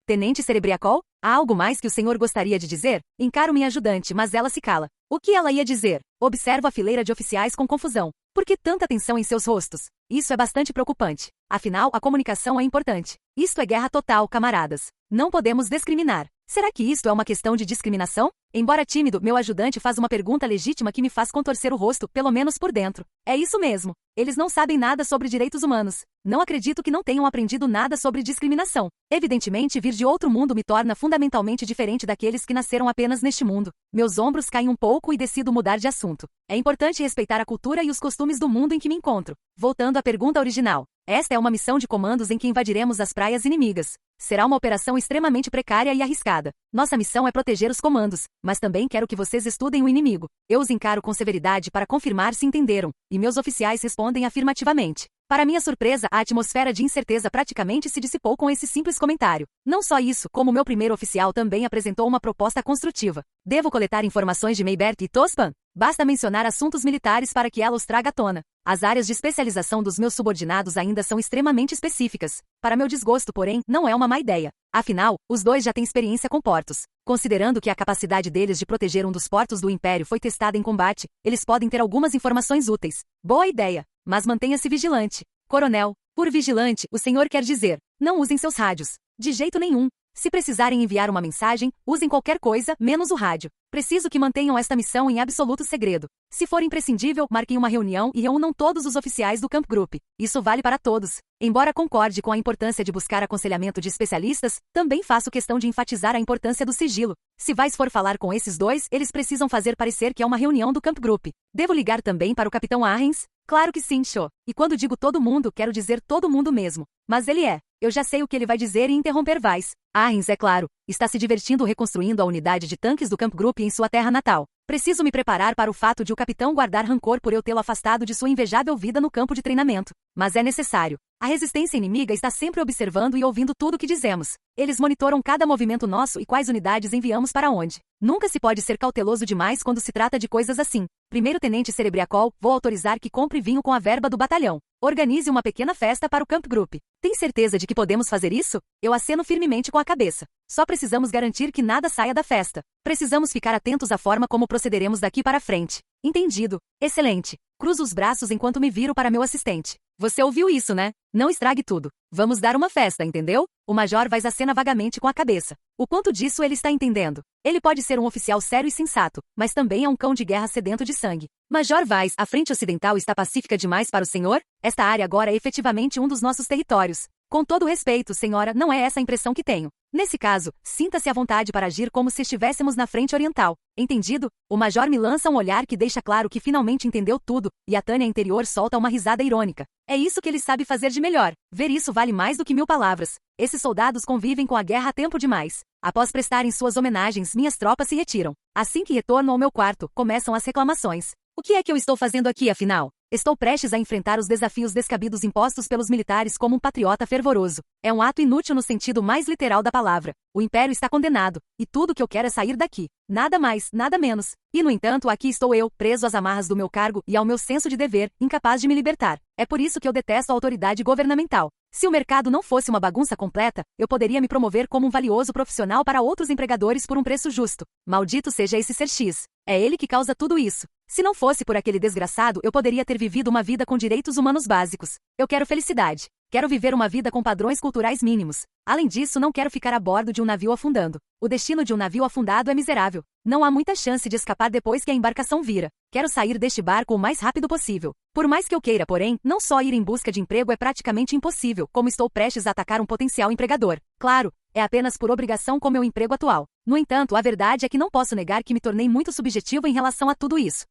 Tenente Cerebriacol? Há algo mais que o senhor gostaria de dizer? Encaro minha ajudante, mas ela se cala. O que ela ia dizer? Observo a fileira de oficiais com confusão. Por que tanta tensão em seus rostos? Isso é bastante preocupante. Afinal, a comunicação é importante. Isto é guerra total, camaradas. Não podemos discriminar. Será que isto é uma questão de discriminação? Embora tímido, meu ajudante faz uma pergunta legítima que me faz contorcer o rosto, pelo menos por dentro. É isso mesmo. Eles não sabem nada sobre direitos humanos. Não acredito que não tenham aprendido nada sobre discriminação. Evidentemente, vir de outro mundo me torna fundamentalmente diferente daqueles que nasceram apenas neste mundo. Meus ombros caem um pouco e decido mudar de assunto. É importante respeitar a cultura e os costumes do mundo em que me encontro. Voltando à pergunta original. Esta é uma missão de comandos em que invadiremos as praias inimigas. Será uma operação extremamente precária e arriscada. Nossa missão é proteger os comandos, mas também quero que vocês estudem o inimigo. Eu os encaro com severidade para confirmar se entenderam, e meus oficiais respondem afirmativamente. Para minha surpresa, a atmosfera de incerteza praticamente se dissipou com esse simples comentário. Não só isso, como meu primeiro oficial também apresentou uma proposta construtiva. Devo coletar informações de Maybert e Tospan? Basta mencionar assuntos militares para que ela os traga à tona. As áreas de especialização dos meus subordinados ainda são extremamente específicas. Para meu desgosto, porém, não é uma má ideia. Afinal, os dois já têm experiência com portos. Considerando que a capacidade deles de proteger um dos portos do Império foi testada em combate, eles podem ter algumas informações úteis. Boa ideia, mas mantenha-se vigilante. Coronel, por vigilante, o senhor quer dizer, não usem seus rádios. De jeito nenhum. Se precisarem enviar uma mensagem, usem qualquer coisa, menos o rádio. Preciso que mantenham esta missão em absoluto segredo. Se for imprescindível, marquem uma reunião e reúnam todos os oficiais do Camp Group. Isso vale para todos. Embora concorde com a importância de buscar aconselhamento de especialistas, também faço questão de enfatizar a importância do sigilo. Se vais for falar com esses dois, eles precisam fazer parecer que é uma reunião do Camp Group. Devo ligar também para o Capitão Arrens? Claro que sim, Cho. E quando digo todo mundo, quero dizer todo mundo mesmo. Mas ele é. Eu já sei o que ele vai dizer e interromper Vais. Arrens, é claro, está se divertindo reconstruindo a unidade de tanques do Camp Group em sua terra natal. Preciso me preparar para o fato de o capitão guardar rancor por eu tê-lo afastado de sua invejável vida no campo de treinamento. Mas é necessário. A resistência inimiga está sempre observando e ouvindo tudo o que dizemos. Eles monitoram cada movimento nosso e quais unidades enviamos para onde. Nunca se pode ser cauteloso demais quando se trata de coisas assim. Primeiro-tenente Cerebriacol, vou autorizar que compre vinho com a verba do batalhão. Organize uma pequena festa para o Camp Group. Tem certeza de que podemos fazer isso? Eu aceno firmemente com a cabeça. Só precisamos garantir que nada saia da festa. Precisamos ficar atentos à forma como procederemos daqui para frente. Entendido. Excelente. Cruzo os braços enquanto me viro para meu assistente. Você ouviu isso, né? Não estrague tudo. Vamos dar uma festa, entendeu? O Major Vais acena vagamente com a cabeça. O quanto disso ele está entendendo? Ele pode ser um oficial sério e sensato, mas também é um cão de guerra sedento de sangue. Major Vais, a frente ocidental está pacífica demais para o senhor? Esta área agora é efetivamente um dos nossos territórios. Com todo o respeito, senhora, não é essa a impressão que tenho. Nesse caso, sinta-se à vontade para agir como se estivéssemos na frente oriental. Entendido? O Major me lança um olhar que deixa claro que finalmente entendeu tudo, e a Tânia interior solta uma risada irônica. É isso que ele sabe fazer de melhor. Ver isso vale mais do que 1000 palavras. Esses soldados convivem com a guerra há tempo demais. Após prestarem suas homenagens, minhas tropas se retiram. Assim que retorno ao meu quarto, começam as reclamações. O que é que eu estou fazendo aqui, afinal? Estou prestes a enfrentar os desafios descabidos impostos pelos militares como um patriota fervoroso. É um ato inútil no sentido mais literal da palavra. O Império está condenado, e tudo que eu quero é sair daqui. Nada mais, nada menos. E, no entanto, aqui estou eu, preso às amarras do meu cargo e ao meu senso de dever, incapaz de me libertar. É por isso que eu detesto a autoridade governamental. Se o mercado não fosse uma bagunça completa, eu poderia me promover como um valioso profissional para outros empregadores por um preço justo. Maldito seja esse ser X. É ele que causa tudo isso. Se não fosse por aquele desgraçado, eu poderia ter vivido uma vida com direitos humanos básicos. Eu quero felicidade. Quero viver uma vida com padrões culturais mínimos. Além disso, não quero ficar a bordo de um navio afundando. O destino de um navio afundado é miserável. Não há muita chance de escapar depois que a embarcação vira. Quero sair deste barco o mais rápido possível. Por mais que eu queira, porém, não só ir em busca de emprego é praticamente impossível, como estou prestes a atacar um potencial empregador. Claro, é apenas por obrigação com meu emprego atual. No entanto, a verdade é que não posso negar que me tornei muito subjetivo em relação a tudo isso.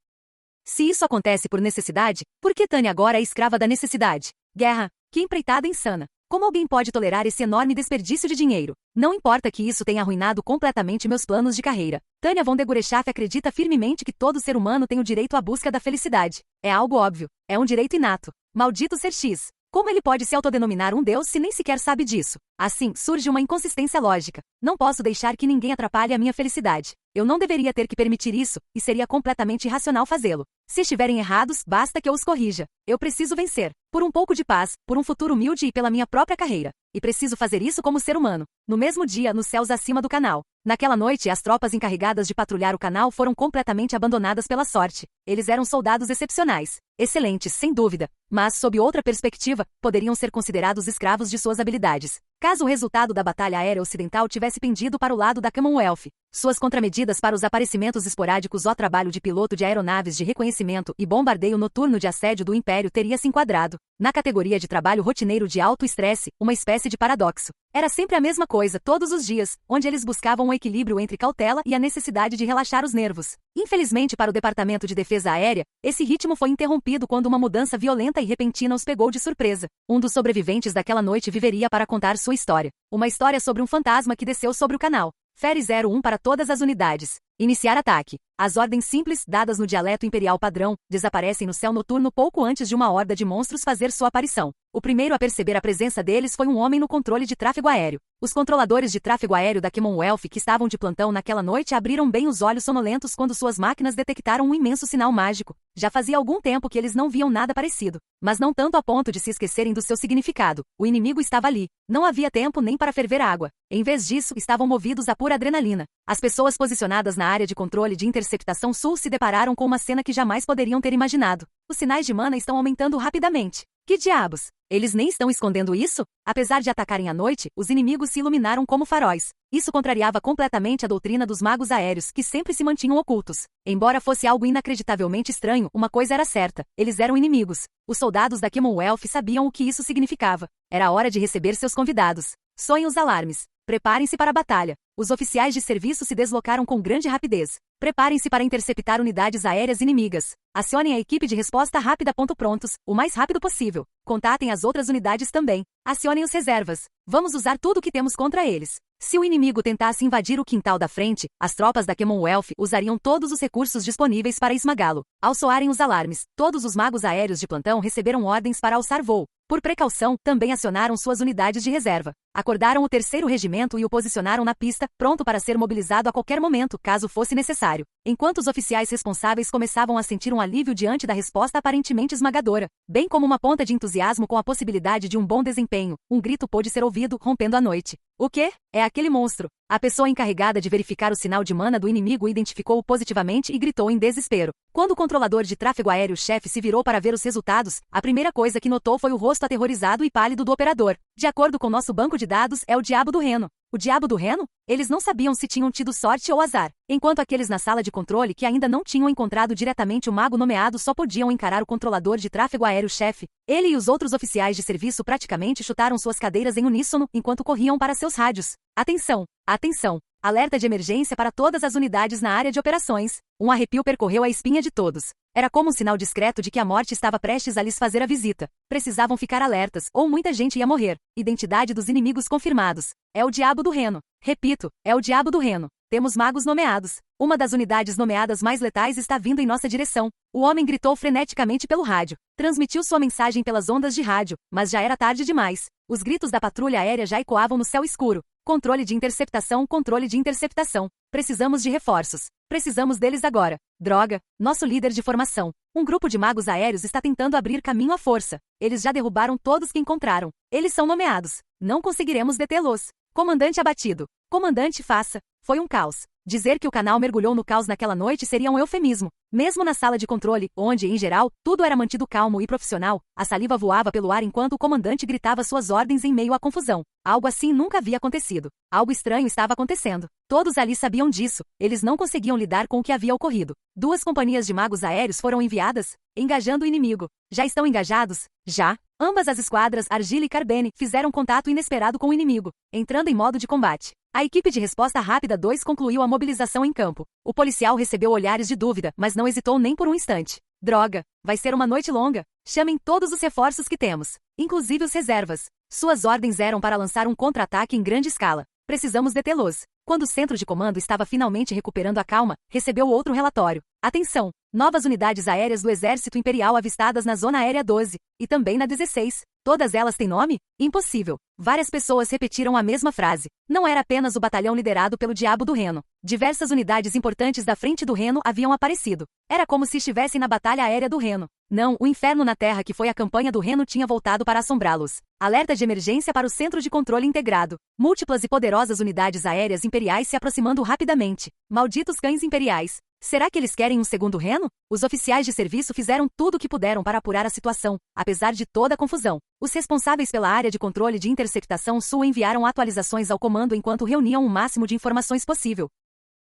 Se isso acontece por necessidade, por que Tânia agora é escrava da necessidade? Guerra. Que empreitada insana. Como alguém pode tolerar esse enorme desperdício de dinheiro? Não importa que isso tenha arruinado completamente meus planos de carreira. Tânia von der Gurechaf acredita firmemente que todo ser humano tem o direito à busca da felicidade. É algo óbvio. É um direito inato. Maldito ser X. Como ele pode se autodenominar um deus se nem sequer sabe disso? Assim, surge uma inconsistência lógica. Não posso deixar que ninguém atrapalhe a minha felicidade. Eu não deveria ter que permitir isso, e seria completamente irracional fazê-lo. Se estiverem errados, basta que eu os corrija. Eu preciso vencer. Por um pouco de paz, por um futuro humilde e pela minha própria carreira. E preciso fazer isso como ser humano. No mesmo dia, nos céus acima do canal. Naquela noite, as tropas encarregadas de patrulhar o canal foram completamente abandonadas pela sorte. Eles eram soldados excepcionais. Excelentes, sem dúvida. Mas, sob outra perspectiva, poderiam ser considerados escravos de suas habilidades. Caso o resultado da Batalha Aérea Ocidental tivesse pendido para o lado da Commonwealth, suas contramedidas para os aparecimentos esporádicos ou trabalho de piloto de aeronaves de reconhecimento e bombardeio noturno de assédio do Império teria se enquadrado na categoria de trabalho rotineiro de alto estresse, uma espécie de paradoxo. Era sempre a mesma coisa todos os dias, onde eles buscavam um equilíbrio entre cautela e a necessidade de relaxar os nervos. Infelizmente para o Departamento de Defesa Aérea, esse ritmo foi interrompido quando uma mudança violenta e repentina os pegou de surpresa. Um dos sobreviventes daquela noite viveria para contar sua história. Uma história sobre um fantasma que desceu sobre o canal. Fere 01 para todas as unidades. Iniciar ataque. As ordens simples, dadas no dialeto imperial padrão, desaparecem no céu noturno pouco antes de uma horda de monstros fazer sua aparição. O primeiro a perceber a presença deles foi um homem no controle de tráfego aéreo. Os controladores de tráfego aéreo da Commonwealth que estavam de plantão naquela noite abriram bem os olhos sonolentos quando suas máquinas detectaram um imenso sinal mágico. Já fazia algum tempo que eles não viam nada parecido. Mas não tanto a ponto de se esquecerem do seu significado. O inimigo estava ali. Não havia tempo nem para ferver água. Em vez disso, estavam movidos a pura adrenalina. As pessoas posicionadas na área de controle de interceptação sul se depararam com uma cena que jamais poderiam ter imaginado. Os sinais de mana estão aumentando rapidamente. Que diabos? Eles nem estão escondendo isso? Apesar de atacarem à noite, os inimigos se iluminaram como faróis. Isso contrariava completamente a doutrina dos magos aéreos, que sempre se mantinham ocultos. Embora fosse algo inacreditavelmente estranho, uma coisa era certa: eles eram inimigos. Os soldados da Commonwealth sabiam o que isso significava. Era hora de receber seus convidados. Soem os alarmes. Preparem-se para a batalha. Os oficiais de serviço se deslocaram com grande rapidez. Preparem-se para interceptar unidades aéreas inimigas. Acionem a equipe de resposta rápida. Prontos, o mais rápido possível. Contatem as outras unidades também. Acionem os reservas. Vamos usar tudo o que temos contra eles. Se o inimigo tentasse invadir o quintal da frente, as tropas da Commonwealth usariam todos os recursos disponíveis para esmagá-lo. Ao soarem os alarmes, todos os magos aéreos de plantão receberam ordens para alçar voo. Por precaução, também acionaram suas unidades de reserva. Acordaram o 3º regimento e o posicionaram na pista, pronto para ser mobilizado a qualquer momento, caso fosse necessário. Enquanto os oficiais responsáveis começavam a sentir um alívio diante da resposta aparentemente esmagadora, bem como uma ponta de entusiasmo com a possibilidade de um bom desempenho, um grito pôde ser ouvido, rompendo a noite. O quê? É aquele monstro. A pessoa encarregada de verificar o sinal de mana do inimigo identificou-o positivamente e gritou em desespero. Quando o controlador de tráfego aéreo-chefe se virou para ver os resultados, a primeira coisa que notou foi o rosto aterrorizado e pálido do operador. De acordo com nosso banco de dados, é o Diabo do Reno. O Diabo do Reno? Eles não sabiam se tinham tido sorte ou azar. Enquanto aqueles na sala de controle que ainda não tinham encontrado diretamente o mago nomeado só podiam encarar o controlador de tráfego aéreo-chefe, ele e os outros oficiais de serviço praticamente chutaram suas cadeiras em uníssono enquanto corriam para seus rádios. Atenção! Atenção! Alerta de emergência para todas as unidades na área de operações. Um arrepio percorreu a espinha de todos. Era como um sinal discreto de que a morte estava prestes a lhes fazer a visita. Precisavam ficar alertas, ou muita gente ia morrer. Identidade dos inimigos confirmados. É o Diabo do Reno. Repito, é o Diabo do Reno. Temos magos nomeados. Uma das unidades nomeadas mais letais está vindo em nossa direção. O homem gritou freneticamente pelo rádio. Transmitiu sua mensagem pelas ondas de rádio, mas já era tarde demais. Os gritos da patrulha aérea já ecoavam no céu escuro. Controle de interceptação, controle de interceptação. Precisamos de reforços. Precisamos deles agora. Droga, nosso líder de formação. Um grupo de magos aéreos está tentando abrir caminho à força. Eles já derrubaram todos que encontraram. Eles são nomeados. Não conseguiremos detê-los. Comandante abatido. Comandante, faça. Foi um caos. Dizer que o canal mergulhou no caos naquela noite seria um eufemismo. Mesmo na sala de controle, onde, em geral, tudo era mantido calmo e profissional, a saliva voava pelo ar enquanto o comandante gritava suas ordens em meio à confusão. Algo assim nunca havia acontecido. Algo estranho estava acontecendo. Todos ali sabiam disso. Eles não conseguiam lidar com o que havia ocorrido. 2 companhias de magos aéreos foram enviadas, engajando o inimigo. Já estão engajados? Já. Ambas as esquadras, Argyle e Carbene, fizeram contato inesperado com o inimigo, entrando em modo de combate. A equipe de resposta rápida 2 concluiu a mobilização em campo. O policial recebeu olhares de dúvida, mas não hesitou nem por um instante. Droga, vai ser uma noite longa. Chamem todos os reforços que temos, inclusive os reservas. Suas ordens eram para lançar um contra-ataque em grande escala. Precisamos detê-los. Quando o centro de comando estava finalmente recuperando a calma, recebeu outro relatório. Atenção! Novas unidades aéreas do Exército Imperial avistadas na Zona Aérea 12, e também na 16. Todas elas têm nome? Impossível. Várias pessoas repetiram a mesma frase. Não era apenas o batalhão liderado pelo Diabo do Reno. Diversas unidades importantes da Frente do Reno haviam aparecido. Era como se estivessem na Batalha Aérea do Reno. Não, o inferno na Terra que foi a campanha do Reno tinha voltado para assombrá-los. Alerta de emergência para o Centro de Controle Integrado. Múltiplas e poderosas unidades aéreas imperiais se aproximando rapidamente. Malditos cães imperiais. Será que eles querem um segundo Reno? Os oficiais de serviço fizeram tudo o que puderam para apurar a situação, apesar de toda a confusão. Os responsáveis pela área de controle de interceptação sul enviaram atualizações ao comando enquanto reuniam o máximo de informações possível.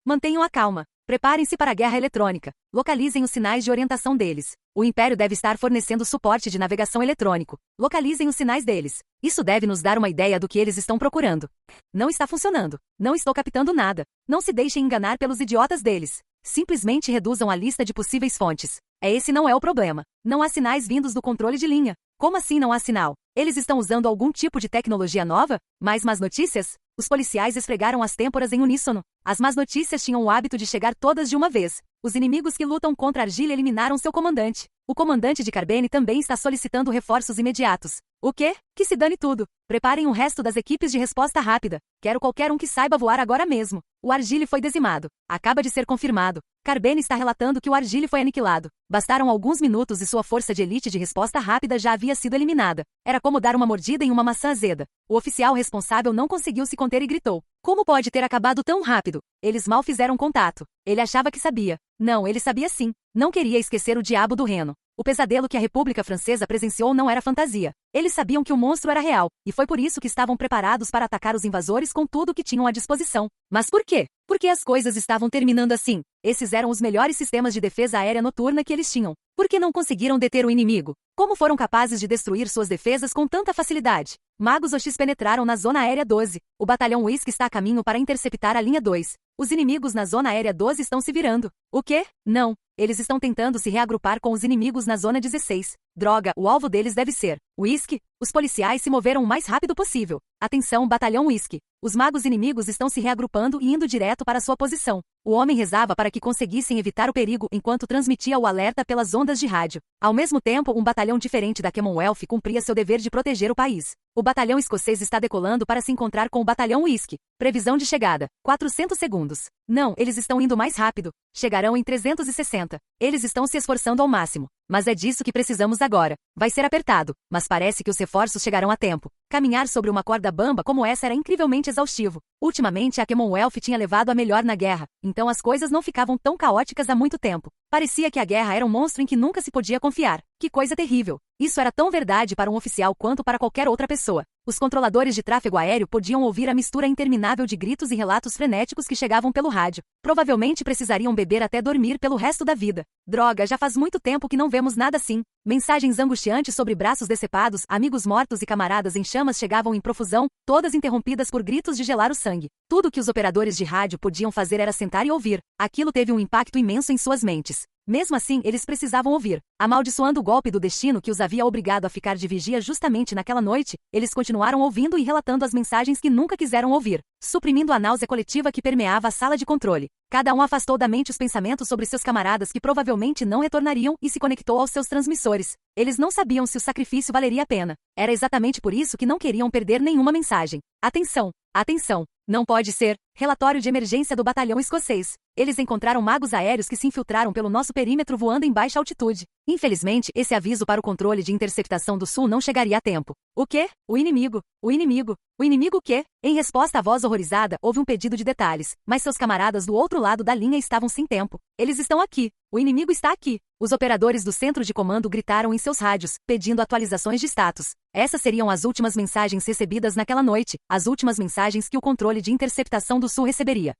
Mantenham a calma. Preparem-se para a guerra eletrônica. Localizem os sinais de orientação deles. O Império deve estar fornecendo suporte de navegação eletrônico. Localizem os sinais deles. Isso deve nos dar uma ideia do que eles estão procurando. Não está funcionando. Não estou captando nada. Não se deixem enganar pelos idiotas deles. Simplesmente reduzam a lista de possíveis fontes. Esse não é o problema. Não há sinais vindos do controle de linha. Como assim não há sinal? Eles estão usando algum tipo de tecnologia nova? Mais más notícias? Os policiais esfregaram as têmporas em uníssono. As más notícias tinham o hábito de chegar todas de uma vez. Os inimigos que lutam contra Argyle eliminaram seu comandante. O comandante de Carbene também está solicitando reforços imediatos. O quê? Que se dane tudo. Preparem o resto das equipes de resposta rápida. Quero qualquer um que saiba voar agora mesmo. O Argyle foi dizimado. Acaba de ser confirmado. Carbene está relatando que o Argyle foi aniquilado. Bastaram alguns minutos e sua força de elite de resposta rápida já havia sido eliminada. Era como dar uma mordida em uma maçã azeda. O oficial responsável não conseguiu se conter e gritou. Como pode ter acabado tão rápido? Eles mal fizeram contato. Ele achava que sabia. Não, ele sabia sim. Não queria esquecer o diabo do Reno. O pesadelo que a República Francesa presenciou não era fantasia. Eles sabiam que o monstro era real, e foi por isso que estavam preparados para atacar os invasores com tudo o que tinham à disposição. Mas por quê? Porque as coisas estavam terminando assim. Esses eram os melhores sistemas de defesa aérea noturna que eles tinham. Por que não conseguiram deter o inimigo? Como foram capazes de destruir suas defesas com tanta facilidade? Magos Oxis penetraram na Zona Aérea 12. O Batalhão Whisky está a caminho para interceptar a linha 2. Os inimigos na Zona Aérea 12 estão se virando. O quê? Não. Eles estão tentando se reagrupar com os inimigos na Zona 16. Droga, o alvo deles deve ser Whisky. Os policiais se moveram o mais rápido possível. Atenção, Batalhão Whisky. Os magos inimigos estão se reagrupando e indo direto para sua posição. O homem rezava para que conseguissem evitar o perigo enquanto transmitia o alerta pelas ondas de rádio. Ao mesmo tempo, um batalhão diferente da Commonwealth cumpria seu dever de proteger o país. O batalhão escocês está decolando para se encontrar com o batalhão Whisky. Previsão de chegada: 400 segundos. Não, eles estão indo mais rápido. Chegarão em 360. Eles estão se esforçando ao máximo. Mas é disso que precisamos agora. Vai ser apertado, mas parece que os reforços chegarão a tempo. Caminhar sobre uma corda bamba como essa era incrivelmente exaustivo. Ultimamente a Commonwealth tinha levado a melhor na guerra, então as coisas não ficavam tão caóticas há muito tempo. Parecia que a guerra era um monstro em que nunca se podia confiar. Que coisa terrível. Isso era tão verdade para um oficial quanto para qualquer outra pessoa. Os controladores de tráfego aéreo podiam ouvir a mistura interminável de gritos e relatos frenéticos que chegavam pelo rádio. Provavelmente precisariam beber até dormir pelo resto da vida. Droga, já faz muito tempo que não vemos nada assim. Mensagens angustiantes sobre braços decepados, amigos mortos e camaradas em chamas chegavam em profusão, todas interrompidas por gritos de gelar o sangue. Tudo o que os operadores de rádio podiam fazer era sentar e ouvir. Aquilo teve um impacto imenso em suas mentes. Mesmo assim, eles precisavam ouvir. Amaldiçoando o golpe do destino que os havia obrigado a ficar de vigia justamente naquela noite, eles continuaram ouvindo e relatando as mensagens que nunca quiseram ouvir, suprimindo a náusea coletiva que permeava a sala de controle. Cada um afastou da mente os pensamentos sobre seus camaradas que provavelmente não retornariam e se conectou aos seus transmissores. Eles não sabiam se o sacrifício valeria a pena. Era exatamente por isso que não queriam perder nenhuma mensagem. Atenção! Atenção! Não pode ser. Relatório de emergência do batalhão escocês. Eles encontraram magos aéreos que se infiltraram pelo nosso perímetro voando em baixa altitude. Infelizmente, esse aviso para o controle de interceptação do sul não chegaria a tempo. O quê? O inimigo? O inimigo? O inimigo o quê? Em resposta à voz horrorizada, houve um pedido de detalhes, mas seus camaradas do outro lado da linha estavam sem tempo. Eles estão aqui. O inimigo está aqui. Os operadores do centro de comando gritaram em seus rádios, pedindo atualizações de status. Essas seriam as últimas mensagens recebidas naquela noite, as últimas mensagens que o controle de interceptação do sul receberia.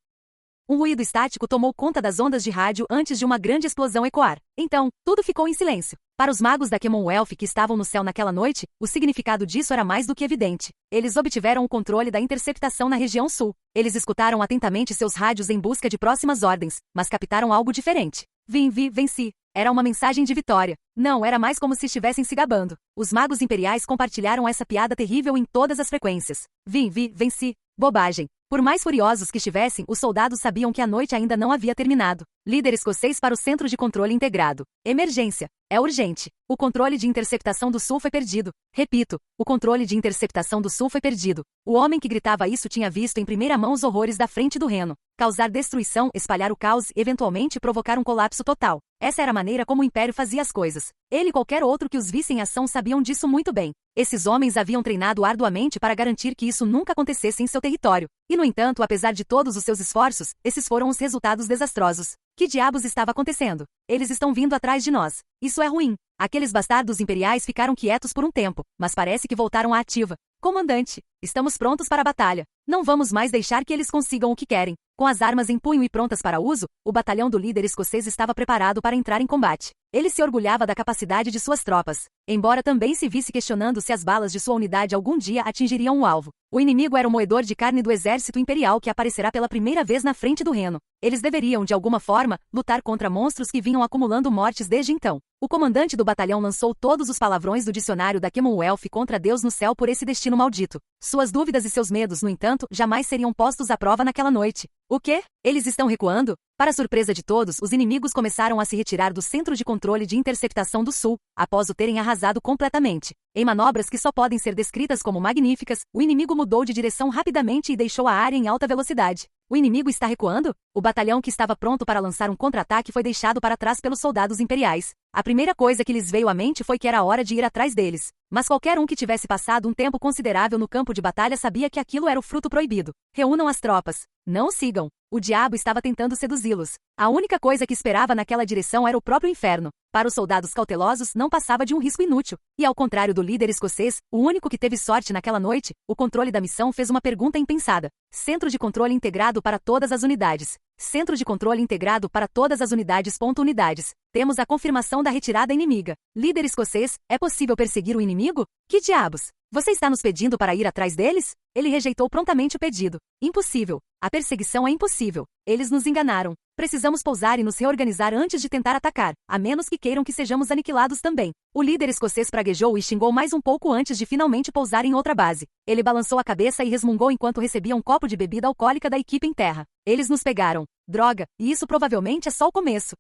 Um ruído estático tomou conta das ondas de rádio antes de uma grande explosão ecoar. Então, tudo ficou em silêncio. Para os magos da Commonwealth que estavam no céu naquela noite, o significado disso era mais do que evidente. Eles obtiveram o controle da interceptação na região sul. Eles escutaram atentamente seus rádios em busca de próximas ordens, mas captaram algo diferente. Venci. Era uma mensagem de vitória. Não, era mais como se estivessem se gabando. Os magos imperiais compartilharam essa piada terrível em todas as frequências. Venci. Bobagem. Por mais furiosos que estivessem, os soldados sabiam que a noite ainda não havia terminado. Líder escocês para o Centro de Controle Integrado. Emergência. É urgente. O controle de interceptação do sul foi perdido. Repito, o controle de interceptação do sul foi perdido. O homem que gritava isso tinha visto em primeira mão os horrores da frente do Reno. Causar destruição, espalhar o caos e eventualmente provocar um colapso total. Essa era a maneira como o Império fazia as coisas. Ele e qualquer outro que os visse em ação sabiam disso muito bem. Esses homens haviam treinado arduamente para garantir que isso nunca acontecesse em seu território. E, no entanto, apesar de todos os seus esforços, esses foram os resultados desastrosos. Que diabos estava acontecendo? Eles estão vindo atrás de nós. Isso é ruim. Aqueles bastardos imperiais ficaram quietos por um tempo, mas parece que voltaram à ativa. Comandante, estamos prontos para a batalha. Não vamos mais deixar que eles consigam o que querem. Com as armas em punho e prontas para uso, o batalhão do líder escocês estava preparado para entrar em combate. Ele se orgulhava da capacidade de suas tropas, embora também se visse questionando se as balas de sua unidade algum dia atingiriam o alvo. O inimigo era o moedor de carne do exército imperial que aparecerá pela primeira vez na frente do Reno. Eles deveriam, de alguma forma, lutar contra monstros que vinham acumulando mortes desde então. O comandante do batalhão lançou todos os palavrões do dicionário da Commonwealth contra Deus no céu por esse destino maldito. Suas dúvidas e seus medos, no entanto, jamais seriam postos à prova naquela noite. O quê? Eles estão recuando? Para surpresa de todos, os inimigos começaram a se retirar do Centro de Controle de Interceptação do Sul, após o terem arrasado completamente. Em manobras que só podem ser descritas como magníficas, o inimigo mudou de direção rapidamente e deixou a área em alta velocidade. O inimigo está recuando? O batalhão que estava pronto para lançar um contra-ataque foi deixado para trás pelos soldados imperiais. A primeira coisa que lhes veio à mente foi que era hora de ir atrás deles. Mas qualquer um que tivesse passado um tempo considerável no campo de batalha sabia que aquilo era o fruto proibido. Reúnam as tropas. Não o sigam. O diabo estava tentando seduzi-los. A única coisa que esperava naquela direção era o próprio inferno. Para os soldados cautelosos, não passava de um risco inútil. E ao contrário do líder escocês, o único que teve sorte naquela noite, o controle da missão fez uma pergunta impensada. Centro de controle integrado para todas as unidades. Centro de controle integrado para todas as unidades. Unidades. Temos a confirmação da retirada inimiga. Líder escocês, é possível perseguir o inimigo? Que diabos? Você está nos pedindo para ir atrás deles? Ele rejeitou prontamente o pedido. Impossível. A perseguição é impossível. Eles nos enganaram. Precisamos pousar e nos reorganizar antes de tentar atacar, a menos que queiram que sejamos aniquilados também. O líder escocês praguejou e xingou mais um pouco antes de finalmente pousar em outra base. Ele balançou a cabeça e resmungou enquanto recebia um copo de bebida alcoólica da equipe em terra. Eles nos pegaram. Droga, e isso provavelmente é só o começo.